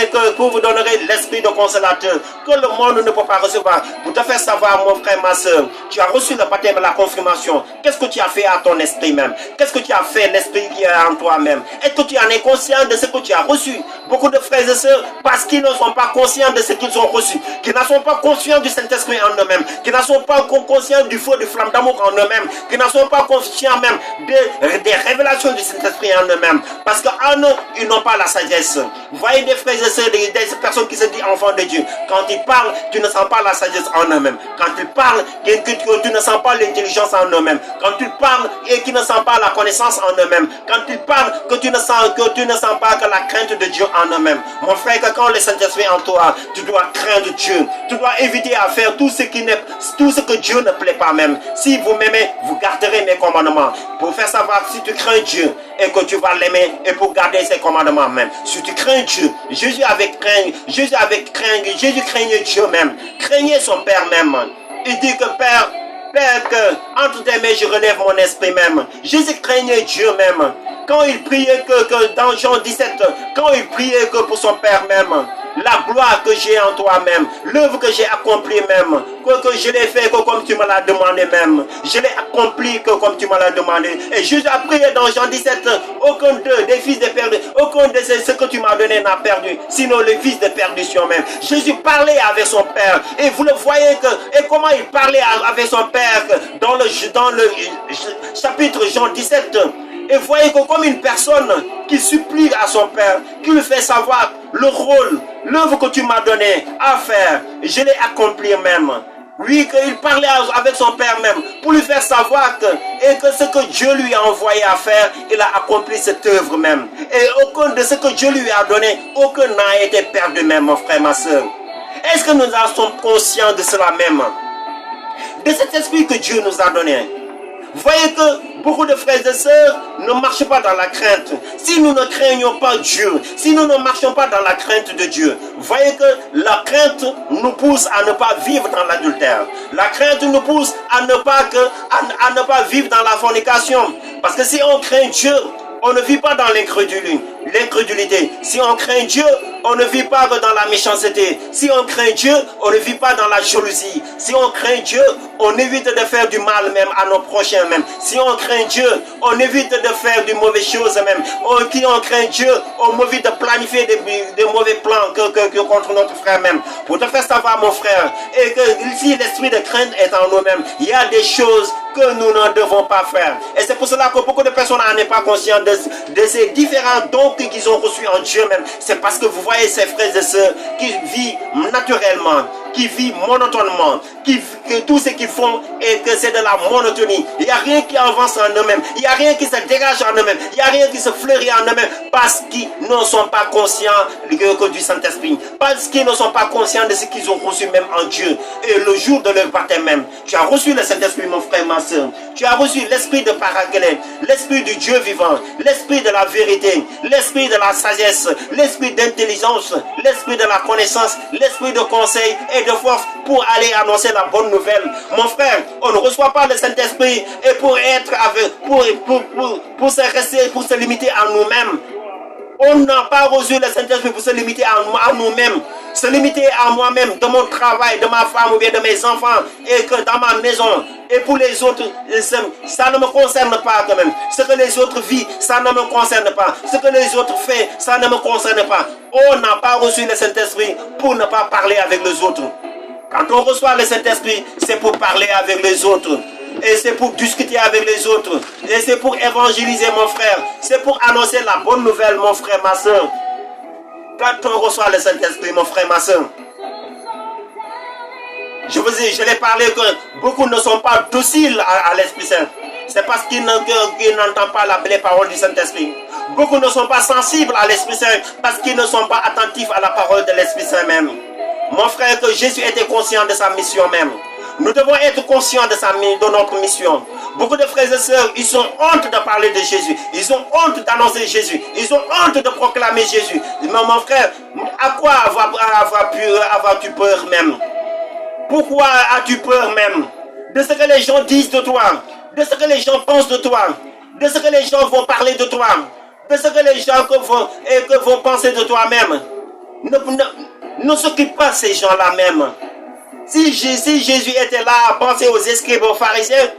l'esprit de consolateur que le monde ne peut pas recevoir. Pour te faire savoir, mon frère, ma soeur, tu as reçu le baptême et la confirmation. Qu'est-ce que tu as fait à ton esprit même? Qu'est-ce que tu as fait, l'esprit qui est en toi-même? Est-ce que tu en es conscient de ce que tu as reçu? Beaucoup de frères et sœurs, parce qu'ils ne sont pas conscients de ce qu'ils ont reçu, qui ne sont pas conscients du Saint-Esprit en eux-mêmes, qui ne sont pas conscients du feu, du flamme d'amour en eux-mêmes, qui ne sont pas conscients même des révélation du Saint-Esprit en eux-mêmes. Parce qu'en eux, ils n'ont pas la sagesse. Vous voyez des frères et sœurs, des personnes qui se disent enfants de Dieu. Quand ils parlent, tu ne sens pas la sagesse en eux-mêmes. Quand ils parlent, tu ne sens pas l'intelligence en eux-mêmes. Quand ils parlent et qu'ils ne sentent pas la connaissance en eux-mêmes. Quand ils parlent, que tu ne sens pas que la crainte de Dieu en eux-mêmes. Mon frère, que quand le Saint-Esprit en toi, tu dois craindre Dieu. Tu dois éviter à faire tout ce que Dieu ne plaît pas même. Si vous m'aimez, vous garderez mes commandements. Pour faire savoir si tu crains Dieu et que tu vas l'aimer et pour garder ses commandements même. Si tu crains Dieu, Jésus craignait Dieu même, craignait son Père même. Il dit que Père, que entre tes mains je relève mon esprit même. Jésus craignait Dieu même. Quand il priait que dans Jean 17, quand il priait que pour son Père même, la gloire que j'ai en toi-même, l'œuvre que j'ai accomplie même, que je l'ai fait que comme tu me l'as demandé même, je l'ai accompli que comme tu me l'as demandé. Et Jésus a prié dans Jean 17, aucun d'eux, des fils de perdu, aucun de ce que tu m'as donné n'a perdu, sinon le fils de perdition même. Jésus parlait avec son Père, et vous le voyez et comment il parlait avec son Père dans le chapitre Jean 17. Et voyez que comme une personne qui supplie à son Père, qui lui fait savoir le rôle, l'œuvre que tu m'as donné à faire, je l'ai accompli même. Oui, qu'il parlait avec son Père même, pour lui faire savoir que ce que Dieu lui a envoyé à faire, il a accompli cette œuvre même. Et aucun de ce que Dieu lui a donné, aucun n'a été perdu même, mon frère, ma soeur. Est-ce que nous sommes conscients de cela même? De cet esprit que Dieu nous a donné. Vous voyez que beaucoup de frères et sœurs ne marchent pas dans la crainte. Si nous ne craignons pas Dieu, si nous ne marchons pas dans la crainte de Dieu, vous voyez que la crainte nous pousse à ne pas vivre dans l'adultère. La crainte nous pousse à ne pas vivre dans la fornication. Parce que si on craint Dieu, on ne vit pas dans l'incrédulité. Si on craint Dieu, on ne vit pas dans la méchanceté. Si on craint Dieu, on ne vit pas dans la jalousie. Si on craint Dieu, on évite de faire du mal même à nos prochains même. Si on craint Dieu, on évite de faire de mauvaises choses même. Si on craint Dieu, on évite de planifier des mauvais plans contre notre frère même. Pour te faire savoir, mon frère, et que si l'esprit de crainte est en nous-mêmes, il y a des choses que nous ne devons pas faire. Et c'est pour cela que beaucoup de personnes n'en sont pas conscientes de ces différents dons qu'ils ont reçus en Dieu même. C'est parce que vous voyez ces frères et sœurs qui vivent naturellement, qui vit monotonement, que tout ce qu'ils font et que c'est de la monotonie. Il n'y a rien qui avance en eux-mêmes. Il n'y a rien qui se dégage en eux-mêmes. Il n'y a rien qui se fleurit en eux-mêmes parce qu'ils ne sont pas conscients que du Saint-Esprit. Parce qu'ils ne sont pas conscients de ce qu'ils ont reçu même en Dieu. Et le jour de leur baptême même, tu as reçu le Saint-Esprit, mon frère, ma soeur. Tu as reçu l'esprit de Paraclet, l'esprit du Dieu vivant, l'esprit de la vérité, l'esprit de la sagesse, l'esprit d'intelligence, l'esprit de la connaissance, l'esprit de conseil et de force pour aller annoncer la bonne nouvelle. Mon frère, on ne reçoit pas le Saint-Esprit et pour être avec, pour se limiter à nous-mêmes. On n'a pas reçu le Saint-Esprit pour se limiter à nous-mêmes, se limiter à moi-même, de mon travail, de ma femme ou bien de mes enfants, et que dans ma maison. Et pour les autres, ça ne me concerne pas quand même. Ce que les autres vivent, ça ne me concerne pas. Ce que les autres font, ça ne me concerne pas. On n'a pas reçu le Saint-Esprit pour ne pas parler avec les autres. Quand on reçoit le Saint-Esprit, c'est pour parler avec les autres. Et c'est pour discuter avec les autres. Et c'est pour évangéliser, mon frère. C'est pour annoncer la bonne nouvelle, mon frère, ma soeur. Quand on reçoit le Saint-Esprit, mon frère, ma soeur, je l'ai parlé que beaucoup ne sont pas dociles à l'Esprit Saint. C'est parce qu'ils n'entendent pas les paroles du Saint-Esprit. Beaucoup ne sont pas sensibles à l'Esprit Saint parce qu'ils ne sont pas attentifs à la parole de l'Esprit Saint même. Mon frère, que Jésus était conscient de sa mission même. Nous devons être conscients de notre mission. Beaucoup de frères et sœurs, ils ont honte de parler de Jésus. Ils ont honte d'annoncer Jésus. Ils ont honte de proclamer Jésus. Mais mon frère, à quoi avoir-tu peur même? Pourquoi as-tu peur même? De ce que les gens disent de toi. De ce que les gens pensent de toi. De ce que les gens vont parler de toi. De ce que les gens vont penser de toi-même. Ne s'occupe pas de ces gens-là même. Si Jésus était là à penser aux escribes, aux pharisiens,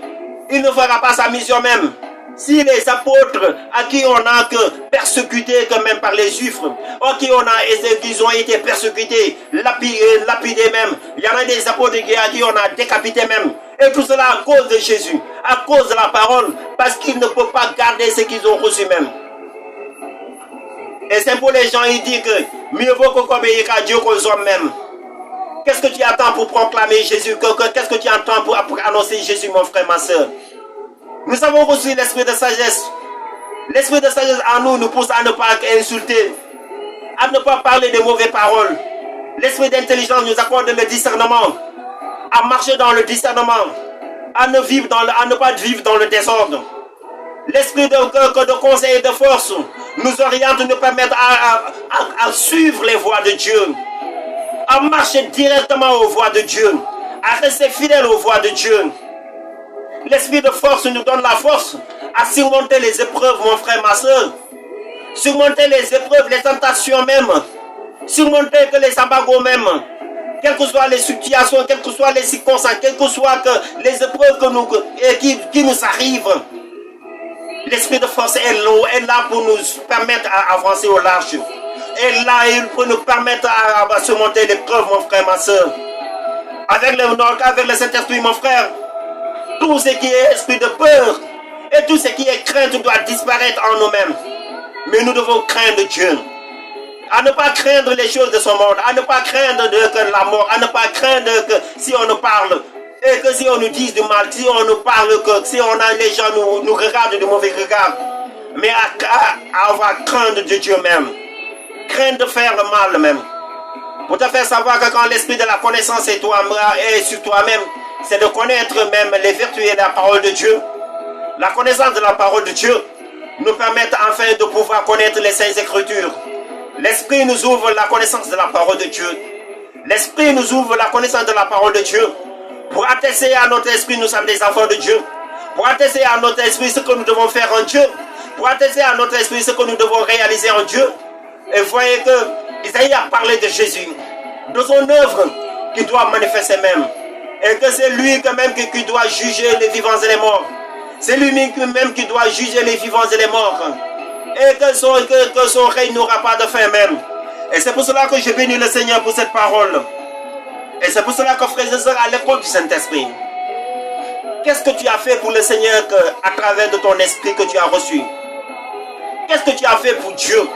il ne fera pas sa mission même. Si les apôtres à qui on a persécutés quand même par les Juifs, à qui qu'ils ont été persécutés, lapidés même, il y en a des apôtres à qui on a décapité même. Et tout cela à cause de Jésus, à cause de la parole, parce qu'ils ne peuvent pas garder ce qu'ils ont reçu même. Et c'est pour les gens, ils disent que mieux vaut qu'on obéisse à Dieu qu'aux hommes même. Qu'est-ce que tu attends pour proclamer Jésus? Qu'est-ce que tu attends pour annoncer Jésus, mon frère, ma soeur? Nous avons reçu l'esprit de sagesse. L'esprit de sagesse en nous pousse à ne pas insulter, à ne pas parler de mauvaises paroles. L'esprit d'intelligence nous accorde le discernement, à marcher dans le discernement, à ne pas vivre dans le désordre. L'esprit de conseil et de force nous oriente, nous permet à suivre les voies de Dieu, à marcher directement aux voies de Dieu, à rester fidèle aux voies de Dieu. L'esprit de force nous donne la force à surmonter les épreuves, mon frère, ma soeur. Surmonter les épreuves, les tentations même. Surmonter que les embagos même. Quelles que soient les situations, quelles que soient les circonstances, quelles que soient les épreuves qui nous arrivent. L'esprit de force est là pour nous permettre d'avancer au large. Et là, il peut nous permettre à surmonter l'épreuve, mon frère, ma soeur. Avec le Saint-Esprit, mon frère, tout ce qui est esprit de peur et tout ce qui est crainte doit disparaître en nous-mêmes. Mais nous devons craindre Dieu. À ne pas craindre les choses de ce monde, à ne pas craindre la mort, à ne pas craindre que si on nous parle et que si on nous dit du mal, si on nous parle, que si les gens nous regardent de mauvais regard, mais à avoir crainte de Dieu même. Crainte de faire le mal même. Pour te faire savoir que quand l'esprit de la connaissance est sur toi-même, c'est de connaître même les vertus et la parole de Dieu. La connaissance de la parole de Dieu nous permet enfin de pouvoir connaître les Saintes Écritures. L'esprit nous ouvre la connaissance de la parole de Dieu. L'esprit nous ouvre la connaissance de la parole de Dieu. Pour attester à notre esprit, nous sommes des enfants de Dieu. Pour attester à notre esprit ce que nous devons faire en Dieu. Pour attester à notre esprit ce que nous devons réaliser en Dieu. Et vous voyez que Isaïe a parlé de Jésus, de son œuvre qui doit manifester même. Et que c'est lui quand même qui doit juger les vivants et les morts. C'est lui même qui doit juger les vivants et les morts. Et que son règne n'aura pas de fin même. Et c'est pour cela que je bénis le Seigneur pour cette parole. Et c'est pour cela que frères et sœurs, à l'école du Saint-Esprit, qu'est-ce que tu as fait pour le Seigneur à travers de ton esprit que tu as reçu? Qu'est-ce que tu as fait pour Dieu?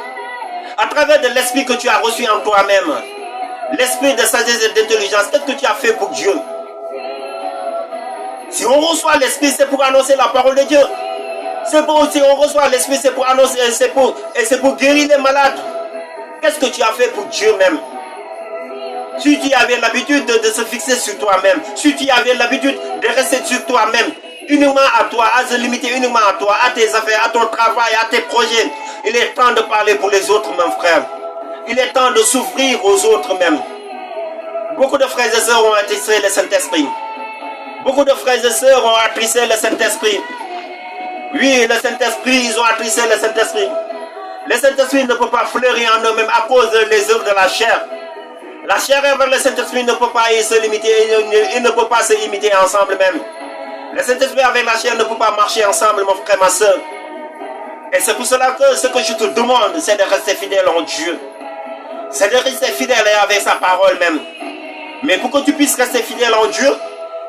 À travers de l'esprit que tu as reçu en toi-même. l'esprit de sagesse et d'intelligence. Qu'est-ce que tu as fait pour Dieu? Si on reçoit l'esprit, c'est pour annoncer la parole de Dieu. Si on reçoit l'esprit, c'est pour annoncer, c'est pour guérir les malades. Qu'est-ce que tu as fait pour Dieu même? Si tu avais l'habitude de se fixer sur toi-même, si tu avais l'habitude de rester sur toi-même, uniquement à toi, à se limiter uniquement à toi, à tes affaires, à ton travail, à tes projets, il est temps de parler pour les autres, mon frère. Il est temps de s'ouvrir aux autres même. Beaucoup de frères et sœurs ont attrissé le Saint-Esprit. Beaucoup de frères et sœurs ont attrissé le Saint-Esprit. Oui, le Saint-Esprit, ils ont attrissé le Saint-Esprit. Le Saint-Esprit ne peut pas fleurir en eux-mêmes à cause des œuvres de la chair. La chair avec le Saint-Esprit ne peut pas se limiter, il ne peut pas se imiter ensemble même. Le Saint-Esprit avec la chair ne peut pas marcher ensemble, mon frère, ma soeur. Et c'est pour cela que ce que je te demande, c'est de rester fidèle en Dieu. C'est de rester fidèle avec sa parole même. Mais pour que tu puisses rester fidèle en Dieu,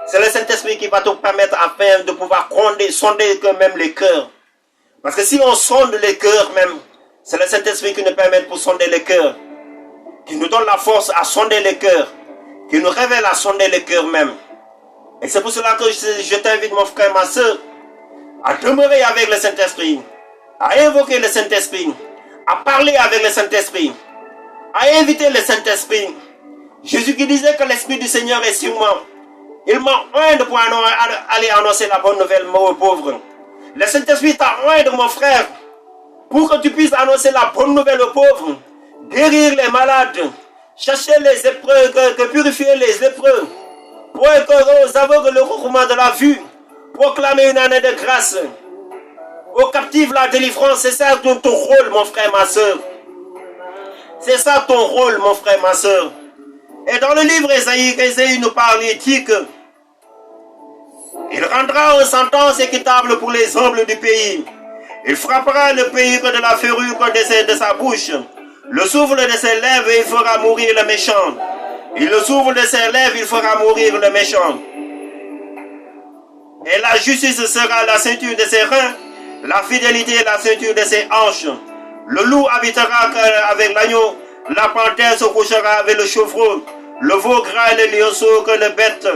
c'est le Saint-Esprit qui va te permettre afin de pouvoir sonder quand même les cœurs. Parce que si on sonde les cœurs même, c'est le Saint-Esprit qui nous permet pour sonder les cœurs. Qui nous donne la force à sonder les cœurs. Qui nous révèle à sonder les cœurs même. Et c'est pour cela que je t'invite, mon frère, ma soeur, à demeurer avec le Saint-Esprit, à invoquer le Saint-Esprit, à parler avec le Saint-Esprit, à inviter le Saint-Esprit. Jésus qui disait que l'Esprit du Seigneur est sur moi. Il m'a oint pour aller annoncer la bonne nouvelle aux pauvres. Le Saint-Esprit t'a oint, mon frère, pour que tu puisses annoncer la bonne nouvelle aux pauvres, guérir les malades, chercher les épreuves, purifier les épreuves, pour que aux aveugles le recouvrement de la vue, proclamer une année de grâce, aux captifs la délivrance. C'est ça ton rôle, mon frère, ma soeur. C'est ça ton rôle, mon frère, ma soeur. Et dans le livre Ésaïe nous parle, il dit que il rendra une sentence équitable pour les humbles du pays. Il frappera le pays que de la ferrure de sa bouche. Le souffle de ses lèvres, il fera mourir le méchant. Et le souffle de ses lèvres, il fera mourir le méchant. Et la justice sera la ceinture de ses reins, la fidélité la ceinture de ses hanches. Le loup habitera avec l'agneau, la panthère se couchera avec le chevreau, le veau gras et le lionceau que le bête,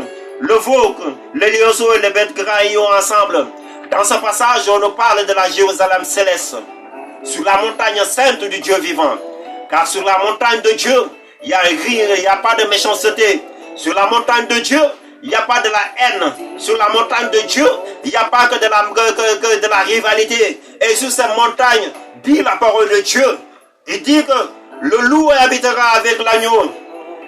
le veau, le lionceau et le bête gras y ont ensemble. Dans ce passage, on nous parle de la Jérusalem céleste, sur la montagne sainte du Dieu vivant. Car sur la montagne de Dieu, il n'y a pas de méchanceté. Sur la montagne de Dieu, il n'y a pas de la haine. Sur la montagne de Dieu, il n'y a pas que de la rivalité. Et sur cette montagne, dit la parole de Dieu, il dit que le loup habitera avec l'agneau,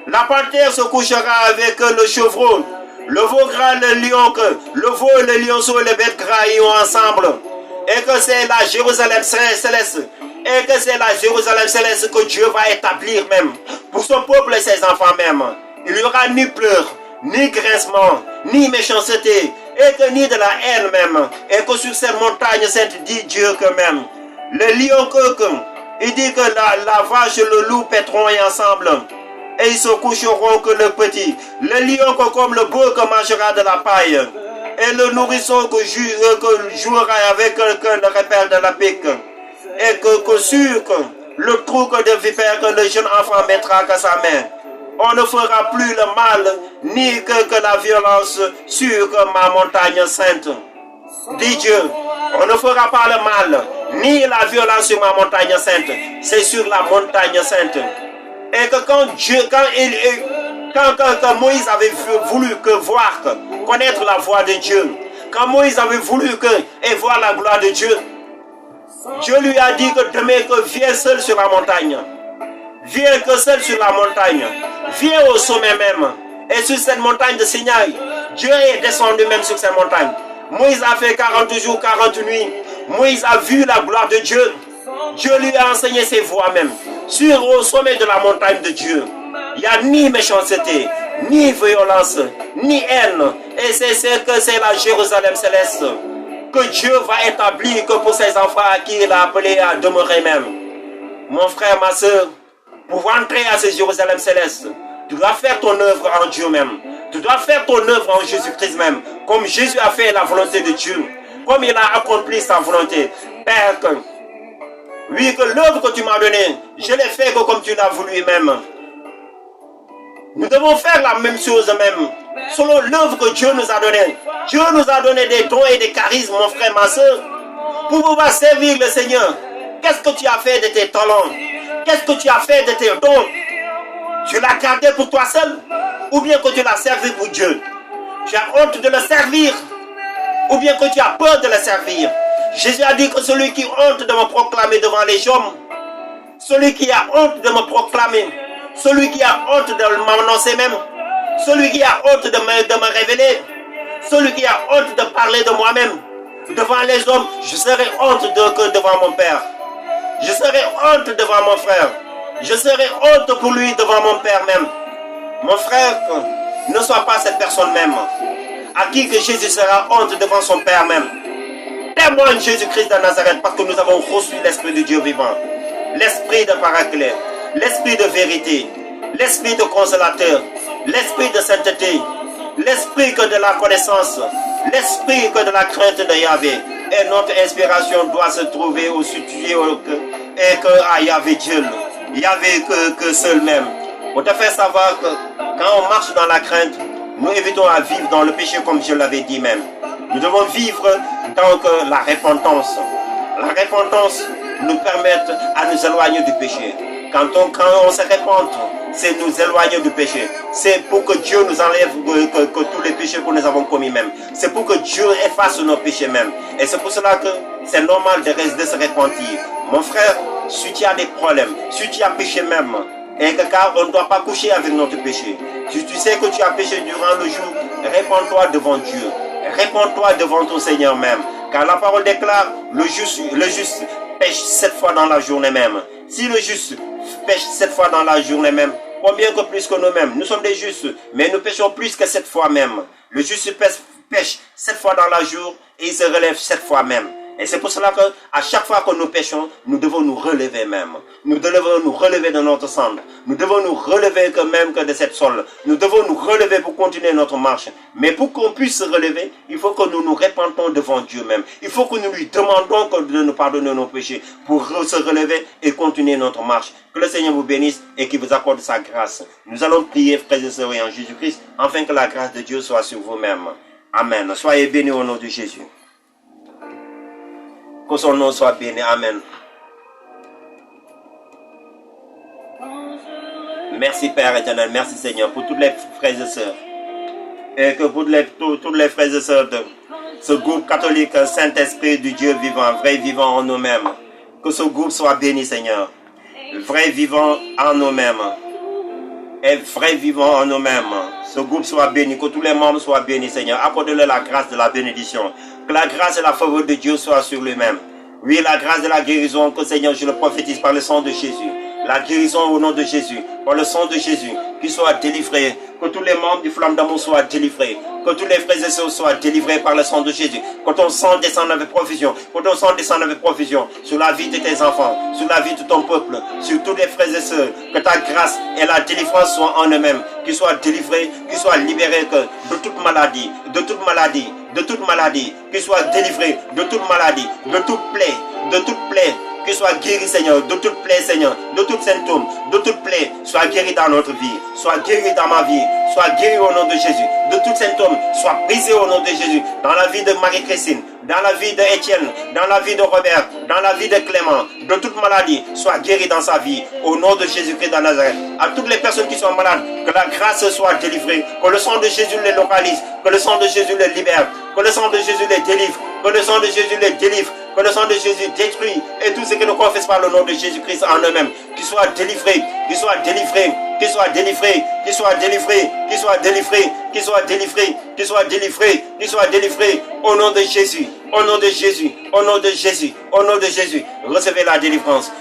la panthère se couchera avec le chevreau, le veau gras, le lion, le veau, le lionceau et le bête gras y ont ensemble. Et que c'est la Jérusalem céleste. Et que c'est la Jérusalem céleste que Dieu va établir même pour son peuple et ses enfants même. Il n'y aura ni pleurs, ni grincement, ni méchanceté, et que ni de la haine même. Et que sur cette montagne sainte, dit Dieu que même, le lion il dit que la vache et le loup pèteront ensemble. Et ils se coucheront que le petit. Le lion comme le bœuf mangera de la paille. Et le nourrisson que jouera avec le repère de la pique. Et que sur le trou de vipère que le jeune enfant mettra à sa main. On ne fera plus le mal, ni que la violence sur ma montagne sainte. Dit Dieu, on ne fera pas le mal, ni la violence sur ma montagne sainte. C'est sur la montagne sainte. Et que quand Moïse avait voulu connaître la voix de Dieu, quand Moïse avait voulu voir la gloire de Dieu, Dieu lui a dit que demain que viens seul sur la montagne. Viens que seul sur la montagne. Viens au sommet même. Et sur cette montagne de Sinaï, Dieu est descendu même sur cette montagne. Moïse a fait 40 jours, 40 nuits. Moïse a vu la gloire de Dieu. Dieu lui a enseigné ses voies même. Au sommet de la montagne de Dieu, il n'y a ni méchanceté, ni violence, ni haine. Et c'est la Jérusalem céleste que Dieu va établir que pour ses enfants à qui il a appelé à demeurer même. Mon frère, ma soeur, pour entrer à ce Jérusalem céleste, tu dois faire ton œuvre en Dieu même. Tu dois faire ton œuvre en Jésus-Christ même. Comme Jésus a fait la volonté de Dieu. Comme il a accompli sa volonté. Père, oui, que l'œuvre que tu m'as donnée, je l'ai fait comme tu l'as voulu même. Nous devons faire la même chose même, selon l'œuvre que Dieu nous a donnée. Dieu nous a donné des dons et des charismes, mon frère, ma soeur, pour pouvoir servir le Seigneur. Qu'est-ce que tu as fait de tes talents? Qu'est-ce que tu as fait de tes dons? Tu l'as gardé pour toi seul? Ou bien que tu l'as servi pour Dieu? Tu as honte de le servir? Ou bien que tu as peur de le servir? Jésus a dit que celui qui a honte de me proclamer devant les hommes, celui qui a honte de me proclamer, celui qui a honte de m'annoncer même, celui qui a honte de me révéler, celui qui a honte de parler de moi-même, devant les hommes, je serai honte devant mon Père. Je serai honte devant mon frère. Je serai honte pour lui devant mon Père même. Mon frère, ne sois pas cette personne même, à qui que Jésus sera honte devant son Père même. Témoigne Jésus-Christ de Nazareth, parce que nous avons reçu l'Esprit de Dieu vivant, l'Esprit de Paraclet, l'Esprit de vérité, l'Esprit de consolateur, l'Esprit de sainteté, l'Esprit que de la connaissance, l'Esprit que de la crainte de Yahvé. Et notre inspiration doit se trouver au situé et que à Yahvé Dieu, Yahvé que seul même. Pour te faire savoir que quand on marche dans la crainte, nous évitons à vivre dans le péché comme je l'avais dit même. Nous devons vivre dans la repentance. La repentance nous permet à nous éloigner du péché. Quand on se repente, c'est nous éloigner du péché. C'est pour que Dieu nous enlève que tous les péchés que nous avons commis même. C'est pour que Dieu efface nos péchés même. Et c'est pour cela que c'est normal de se repentir. Mon frère, si tu as des problèmes, si tu as péché même, et car on ne doit pas coucher avec notre péché. Si tu sais que tu as péché durant le jour, répands-toi devant Dieu. Répands-toi devant ton Seigneur même. Car la parole déclare, le juste pêche 7 fois dans la journée même. Si le juste pêche 7 fois dans la journée même, combien que plus que nous-mêmes? Nous sommes des justes, mais nous péchons plus que 7 fois même. Le juste pêche 7 fois dans la jour et il se relève 7 fois même. Et c'est pour cela qu'à chaque fois que nous péchons, nous devons nous relever même. Nous devons nous relever de notre cendre. Nous devons nous relever même que de cette sol. Nous devons nous relever pour continuer notre marche. Mais pour qu'on puisse se relever, il faut que nous nous répentons devant Dieu même. Il faut que nous lui demandons de nous pardonner nos péchés pour se relever et continuer notre marche. Que le Seigneur vous bénisse et qu'il vous accorde sa grâce. Nous allons prier, frères et sœurs, en Jésus-Christ, afin que la grâce de Dieu soit sur vous-même. Amen. Soyez bénis au nom de Jésus. Que son nom soit béni. Amen. Merci Père éternel. Merci Seigneur pour tous les frères et sœurs. Et que pour tous les frères et sœurs de ce groupe catholique Saint-Esprit du Dieu vivant, vrai vivant en nous-mêmes. Que ce groupe soit béni Seigneur. Vrai vivant en nous-mêmes. Et vrai vivant en nous-mêmes. Ce groupe soit béni. Que tous les membres soient bénis Seigneur. Accorde-leur la grâce de la bénédiction. Que la grâce et la faveur de Dieu soient sur lui-même. Oui, la grâce de la guérison, que Seigneur, je le prophétise par le sang de Jésus. La guérison au nom de Jésus, par le sang de Jésus, qu'il soit délivré. Que tous les membres du Flamme d'amour soient délivrés. Que tous les frères et sœurs soient délivrés par le sang de Jésus. Que ton sang descende avec profusion. Que ton sang descende avec profusion sur la vie de tes enfants, sur la vie de ton peuple, sur tous les frères et sœurs. Que ta grâce et la délivrance soient en eux-mêmes. Qu'ils soient délivrés, qu'ils soient libérés de toute maladie, de toute maladie, de toute maladie. Qu'ils soient délivrés de toute maladie, de toute plaie, de toute plaie. Qu'ils soient guéris, Seigneur, de toute plaie, Seigneur, de tout symptôme, de toute plaie. Sois guéri dans notre vie, sois guéri dans ma vie, sois guéri au nom de Jésus. De tout symptôme, sois brisé au nom de Jésus. Dans la vie de Marie-Christine, dans la vie d'Étienne, dans la vie de Robert, dans la vie de Clément, de toute maladie, sois guéri dans sa vie. Au nom de Jésus-Christ de Nazareth. À toutes les personnes qui sont malades, que la grâce soit délivrée, que le sang de Jésus les localise, que le sang de Jésus les libère, que le sang de Jésus les délivre, que le sang de Jésus les délivre, que le sang de Jésus détruit et tout ce qui ne confesse pas le nom de Jésus-Christ en eux-mêmes, qu'ils soient délivrés, qu'ils soient délivrés, qu'ils soient délivrés, qu'ils soient délivrés, qu'ils soient délivrés, qu'ils soient délivrés, qu'ils soient délivrés, qu'ils soient délivrés, au nom de Jésus, au nom de Jésus, au nom de Jésus, au nom de Jésus. Recevez la délivrance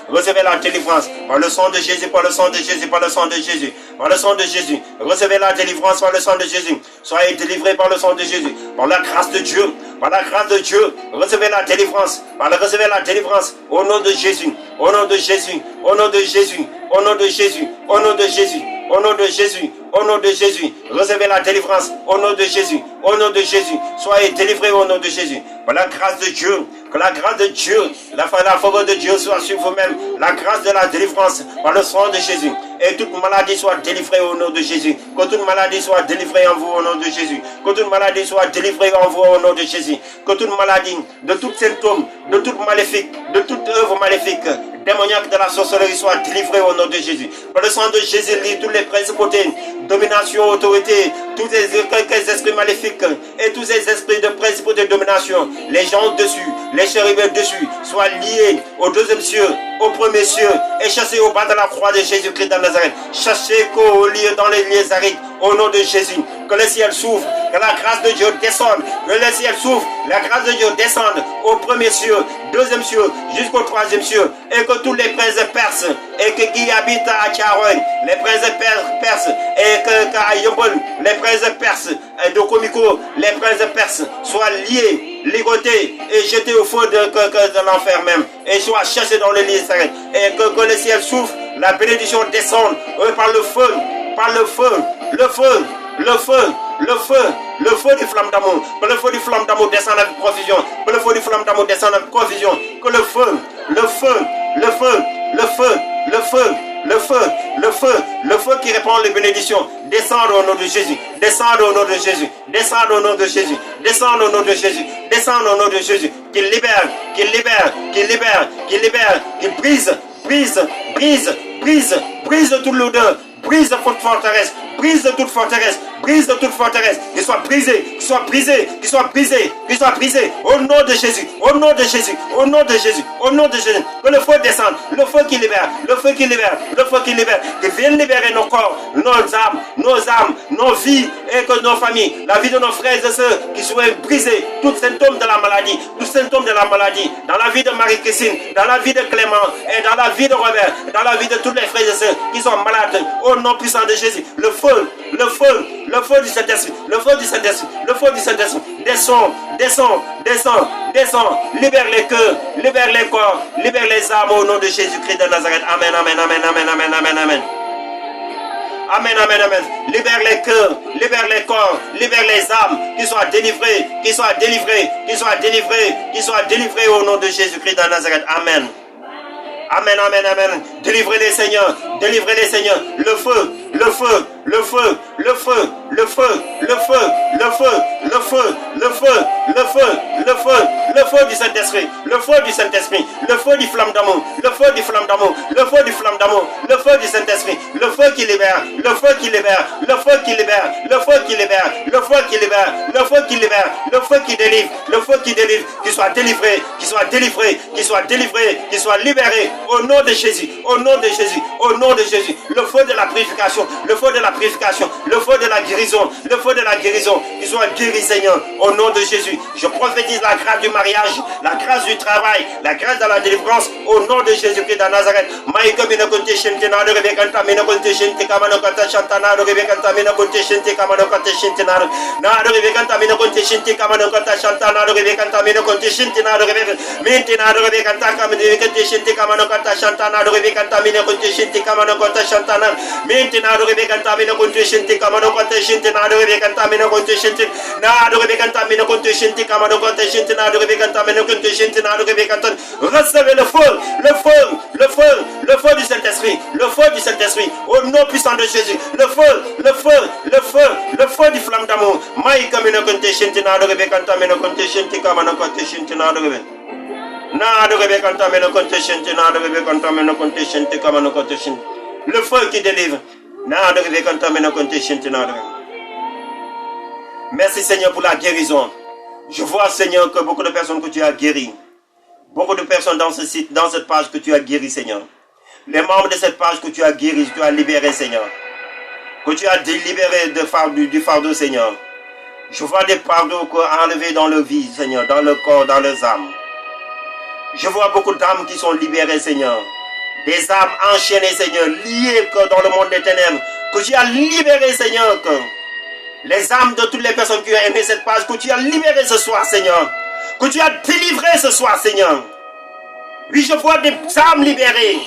par le sang de Jésus, par le sang de Jésus, par le sang de Jésus, par le sang de Jésus. Recevez la délivrance par le sang de Jésus. Soyez délivrés par le sang de Jésus, par la grâce de Dieu, par la grâce de Dieu. Recevez la délivrance, recevez la délivrance au nom de Jésus, au nom de Jésus, au nom de Jésus, au nom de Jésus, au nom de Jésus, au nom de Jésus, au nom de Jésus. Recevez la délivrance au nom de Jésus, au nom de Jésus. Soyez délivrés au nom de Jésus. Par la grâce de Dieu, que la grâce de Dieu, la faveur de Dieu soit sur vous-même. La grâce de la délivrance par le sang de Jésus. Et toute maladie soit délivrée au nom de Jésus. Que toute maladie soit délivrée en vous au nom de Jésus. Que toute maladie soit délivrée en vous au nom de Jésus. Que toute maladie, de tout symptôme, de toute maléfique, de toute œuvre maléfique, démoniaque de la sorcellerie soit délivrée au nom de Jésus. Par le sang de Jésus, lit toutes les principautés, domination, autorité, tous les esprits maléfiques et tous les esprits de principauté de domination, les gens au-dessus, les chérubins dessus, soient liés au deuxième cieux, au premier cieux, et chassés au bas de la croix de Jésus-Christ de Nazareth. Chassés au lieu dans les lieux arides, au nom de Jésus. Que le ciel s'ouvre, que la grâce de Dieu descende, que le ciel s'ouvre, la grâce de Dieu descende au premier cieux, deuxième cieux, jusqu'au troisième cieux, et que tous les princes perses, et que qui habitent à Tcharoy, les princes perses, et que à Yobol, les princes perses, et de Komiko, les princes perses, soient liés, ligotés, et jetés au feu de l'enfer même, et soient chassés dans les lieux sacrés, et que le ciel s'ouvre, la bénédiction descende, par le feu, le feu, le feu, le feu, le feu du flamme d'amour, que le feu du flamme d'amour descende avec provision, que le feu du flamme d'amour descende avec provision, que le feu, le feu, le feu, le feu, le feu, le feu, le feu, le feu qui répand les bénédictions, descende au nom de Jésus, descende au nom de Jésus, descende au nom de Jésus, descende au nom de Jésus, descende au nom de Jésus, qui libère, qui libère, qui libère, qui libère, qui brise, brise, brise, brise, brise de toute l'odeur, brise de toute forteresse, brise de toute forteresse, brise de toute forteresse, qu'il soit brisé, qu'il soit brisé, qu'il soit brisé, qu'il soit brisé, au nom de Jésus, au nom de Jésus, au nom de Jésus, au nom de Jésus, que le feu descende, le feu qui libère, le feu qui libère, le feu qui libère, qu'il vienne libérer nos corps, nos âmes, nos vies, et que nos familles, la vie de nos frères et sœurs, qui soient brisés, tout symptôme de la maladie, tout symptôme de la maladie, dans la vie de Marie-Christine, dans la vie de Clément, et dans la vie de Robert, dans la vie de tous les frères et sœurs qui sont malades, au nom puissant de Jésus, le feu, le feu, le feu du Saint-Esprit, le feu du Saint-Esprit, le feu du Saint-Esprit, descend, descend, descend, descend, libère les cœurs, libère les corps, libère les âmes au nom de Jésus-Christ de Nazareth. Amen, amen, amen, amen, amen, amen, amen. Amen, amen, amen. Libère les cœurs, libère les corps, libère les âmes, qui soient délivrés, qui soient délivrés, qui soient délivrés, qui soient délivrés au nom de Jésus-Christ de Nazareth. Amen. Amen, amen, amen. Délivrez-les, Seigneur. Délivrez-les, Seigneur. Le feu, le feu, le feu, le feu, le feu, le feu, le feu, le feu, le feu, le feu, le feu, le feu du Saint-Esprit, le feu du Saint-Esprit, le feu du flamme d'amour, le feu du flamme d'amour, le feu du flamme d'amour, le feu du Saint-Esprit, le feu qui libère, le feu qui libère, le feu qui libère, le feu qui libère, le feu qui libère, le feu qui libère, le feu qui délivre, le feu qui délivre, qu'il soit délivré, qu'il soit délivré, qu'il soit délivré, qu'il soit libéré, au nom de Jésus, au nom de Jésus, au nom de Jésus, le feu de la purification, le feu de la purification, le feu de la guérison, le feu de la guérison, qu'il soit guéri, Seigneur, au nom de Jésus. Je prophétise la grâce du mariage, la grâce du travail, la grâce de la délivrance, au nom de Jésus-Christ de Nazareth. Maïka mina konte shentena de rebekanta mina konte shente kamano kanta shantana de rebekanta mina konte shente kamano kanta shentena na de rebekanta mina konte shente kamano kanta shantana de rebekanta mina konte shentena de rebekanta mina de rebekanta kamano konte shente kamano kanta shantana de rebekanta mina konte shente kamano kanta shantana mina de rebekanta mina konte shente kamano kanta shentena de rebekanta mina konte shente na de rebekanta mina konte shente kamano kanta shentena de rebekanta mina konte shentena de rebekanta. Recevez le feu, le feu, le feu, le feu du Saint-Esprit, le feu du Saint-Esprit, au nom puissant de Jésus, le feu, le feu, le feu, le feu du flamme d'amour. Maïka mina konte shentena de rebekanta mina konte shente kamano kanta shentena de rebekanta. Na de rebekanta mina konte shentena de rebekanta mina konte shente kamano kanta shente. Le feu qui délivre. Na de rebekanta mina konte shentena de rebekanta. Merci Seigneur pour la guérison. Je vois Seigneur que beaucoup de personnes que tu as guéries, beaucoup de personnes dans ce site, dans cette page que tu as guéri Seigneur. Les membres de cette page que tu as guéri, que tu as libéré Seigneur. Que tu as libéré du fardeau Seigneur. Je vois des fardeaux enlevés dans leur vie Seigneur, dans leur corps, dans leurs âmes. Je vois beaucoup d'âmes qui sont libérées Seigneur. Des âmes enchaînées Seigneur, liées dans le monde des ténèbres. Que tu as libéré Seigneur. Que les âmes de toutes les personnes qui ont aimé cette page, que tu as libéré ce soir, Seigneur. Que tu as délivré ce soir, Seigneur. Oui, je vois des âmes libérées.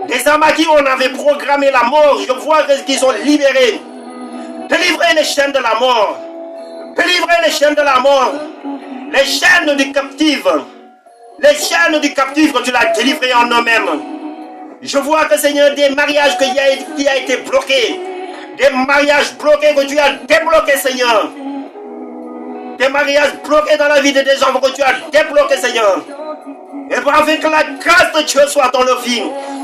Des âmes à qui on avait programmé la mort. Je vois qu'ils sont libérés. Délivrez les chaînes de la mort. Délivrez les chaînes de la mort. Les chaînes du captif. Les chaînes du captif que tu l'as délivré en eux-mêmes. Je vois que Seigneur, des mariages qui a été bloqués. Des mariages bloqués que tu as débloqués, Seigneur. Des mariages bloqués dans la vie de des gens que tu as débloqués, Seigneur. Et afin que la grâce de Dieu soit dans leur vie.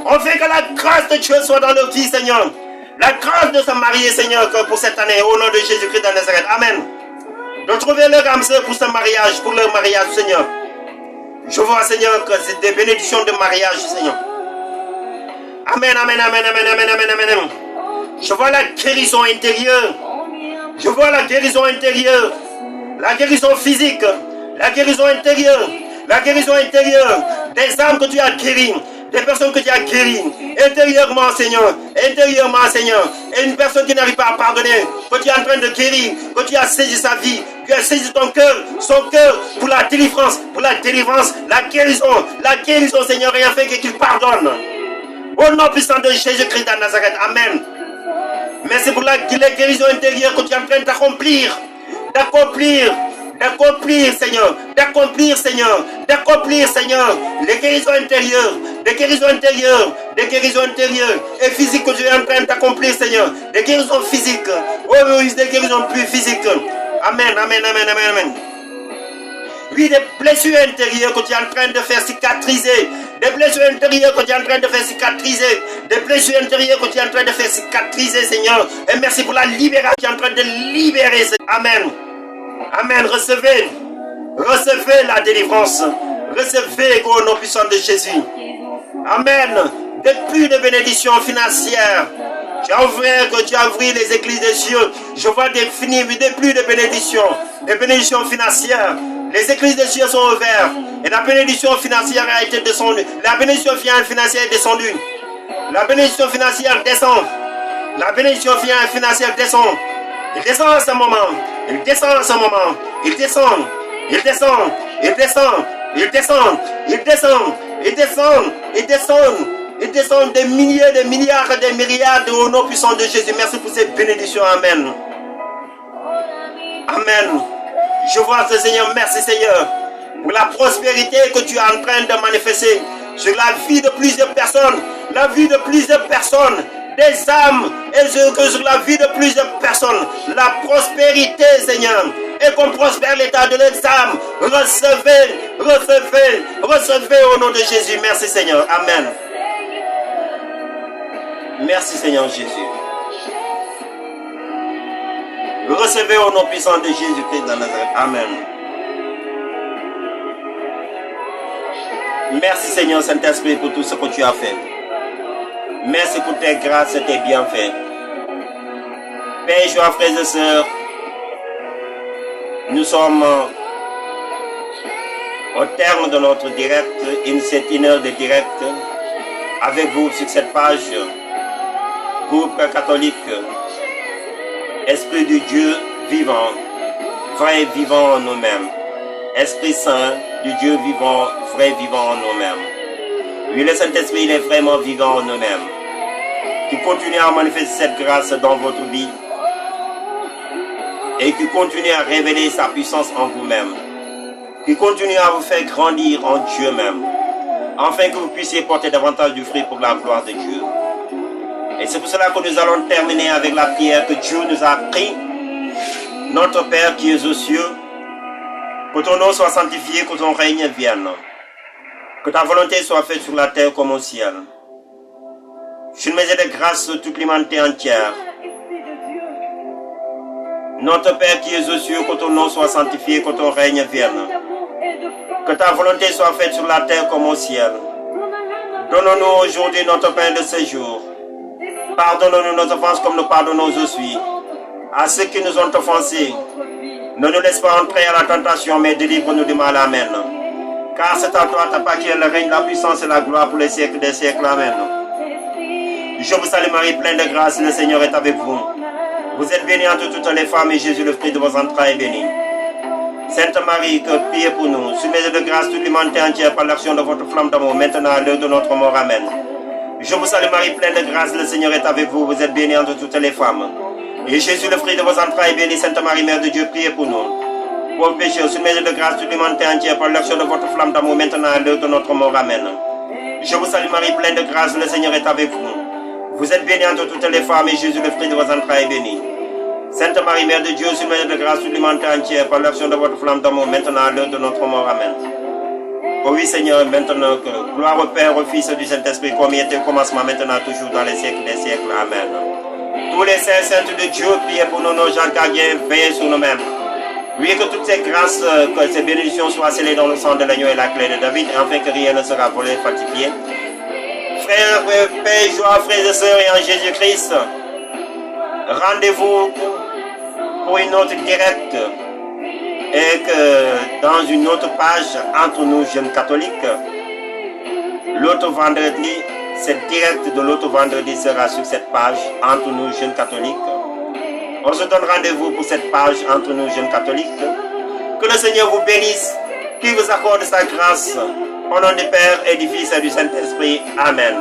Afin que la grâce de Dieu soit dans leur vie, Seigneur. La grâce de se marier, Seigneur, pour cette année, au nom de Jésus-Christ de Nazareth. Amen. De trouver leur âme sœur pour ce mariage, pour leur mariage, Seigneur. Je vois, Seigneur, que c'est des bénédictions de mariage, Seigneur. Amen, amen, amen, amen, amen, amen, amen. Je vois la guérison intérieure. Je vois la guérison intérieure. La guérison physique. La guérison intérieure. La guérison intérieure. Des âmes que tu as guéries. Des personnes que tu as guéries. Intérieurement, Seigneur. Intérieurement, Seigneur. Et une personne qui n'arrive pas à pardonner. Que tu es en train de guérir. Que tu as saisi sa vie. Tu as saisi ton cœur. Son cœur pour la délivrance. Pour la délivrance. La guérison. La guérison, Seigneur. Et afin qu'il pardonne. Au nom puissant de Jésus-Christ de Nazareth. Amen. Merci pour la guérison intérieure que tu es en train d'accomplir. D'accomplir, Seigneur. D'accomplir, Seigneur. D'accomplir, Seigneur. Les guérisons intérieures. Des guérisons intérieures. Des guérisons intérieures. Et physiques que tu es en train d'accomplir, Seigneur. Des guérisons physiques. Oh oui, des guérisons plus physiques. Amen, amen, amen, amen, amen. Oui, des blessures intérieures que tu es en train de faire cicatriser. Des blessures intérieures que tu es en train de faire cicatriser. Des blessures intérieures que tu es en train de faire cicatriser, Seigneur. Et merci pour la libération. Tu es en train de libérer. Amen. Amen. Recevez. Recevez la délivrance. Recevez au nom puissant de Jésus. Amen. Des plus de bénédictions financières. Tu as ouvert les églises des cieux. Je vois des plus de bénédictions. Des bénédictions financières. Les églises des cieux sont ouvertes. Et la bénédiction financière a été descendue. La bénédiction financière est descendue. La bénédiction financière descend. La bénédiction financière descend. Il descend à ce moment. Il descend à ce moment. Il descend. Il descend. Il descend. Il descend. Il descend. Il descend. Il descend. Il descend des milliers, des milliards, des milliards au nom puissant de Jésus. Merci pour ces bénédictions. Amen. Amen. Je vois ce Seigneur. Merci Seigneur. Pour la prospérité que tu es en train de manifester sur la vie de plusieurs personnes. La vie de plusieurs personnes. Des âmes. Et sur la vie de plusieurs personnes. La prospérité, Seigneur. Et qu'on prospère l'état de leurs âmes. Recevez, recevez, recevez au nom de Jésus. Merci Seigneur. Amen. Merci Seigneur Jésus. Recevez au nom puissant de Jésus-Christ de Nazareth. Amen. Merci Seigneur Saint-Esprit pour tout ce que tu as fait. Merci pour tes grâces et tes bienfaits. Père, joie, frères et sœurs, nous sommes au terme de notre direct, cette une heure de direct avec vous sur cette page. Groupe catholique, Esprit de Dieu vivant, vrai vivant en nous-mêmes. Esprit Saint du Dieu vivant, vrai vivant en nous-mêmes. Oui, le Saint-Esprit, il est vraiment vivant en nous-mêmes. Qui continue à manifester cette grâce dans votre vie et qui continue à révéler sa puissance en vous-même. Qui continue à vous faire grandir en Dieu même, afin que vous puissiez porter davantage du fruit pour la gloire de Dieu. Et c'est pour cela que nous allons terminer avec la prière que Dieu nous a appris. Notre Père qui es aux cieux, que ton nom soit sanctifié, que ton règne vienne. Que ta volonté soit faite sur la terre comme au ciel. Je te mets de grâce toute l'humanité entière. Notre Père qui es aux cieux, que ton nom soit sanctifié, que ton règne vienne. Que ta volonté soit faite sur la terre comme au ciel. Donne-nous aujourd'hui notre pain de ce jour. Pardonne-nous nos offenses comme nous pardonnons aussi à ceux qui nous ont offensés. Ne nous laisse pas entrer à la tentation, mais délivre-nous du mal. Amen. Car c'est à toi t'appartient le règne, la puissance et la gloire pour les siècles des siècles. Amen. Je vous salue Marie, pleine de grâce, le Seigneur est avec vous. Vous êtes bénie entre toutes les femmes et Jésus, le fruit de vos entrailles, est béni. Sainte Marie, que priez pour nous. Soumettez de grâce toute l'humanité entière par l'action de votre flamme d'amour, maintenant à l'heure de notre mort. Amen. Je vous salue Marie, pleine de grâce, le Seigneur est avec vous. Vous êtes bénie entre toutes les femmes. Et Jésus, le fruit de vos entrailles, est béni. Sainte Marie, Mère de Dieu, priez pour nous. Pour pécheurs, soumettez de grâce toute l'humanité entière par l'action de votre flamme d'amour, maintenant à l'heure de notre mort. Amen. Je vous salue Marie, pleine de grâce, le Seigneur est avec vous. Vous êtes bénie entre toutes les femmes et Jésus, le fruit de vos entrailles, est béni. Sainte Marie, Mère de Dieu, sur Mère de grâce, supplémentaire entière, par l'action de votre flamme d'amour, maintenant à l'heure de notre mort. Amen. Oh oui Seigneur, maintenant que gloire au Père, au Fils et du Saint-Esprit, comme il était au commencement, maintenant toujours dans les siècles des siècles. Amen. Tous les saints, saintes de Dieu, priez pour nous, nos gens gardiens, veillez sur nous-mêmes. Oui, que toutes ces grâces, que ces bénédictions soient scellées dans le sang de l'agneau et la clé de David, afin que rien ne sera volé, falsifié. Frères, pères, joie, frères et sœurs, et en Jésus-Christ, rendez-vous pour une autre directe, et que dans une autre page, entre nous, jeunes catholiques, l'autre vendredi, cette directe de l'autre vendredi sera sur cette page, entre nous, jeunes catholiques. On se donne rendez-vous pour cette page entre nous, jeunes catholiques. Que le Seigneur vous bénisse, qu'il vous accorde sa grâce. Au nom du Père et du Fils et du Saint-Esprit. Amen.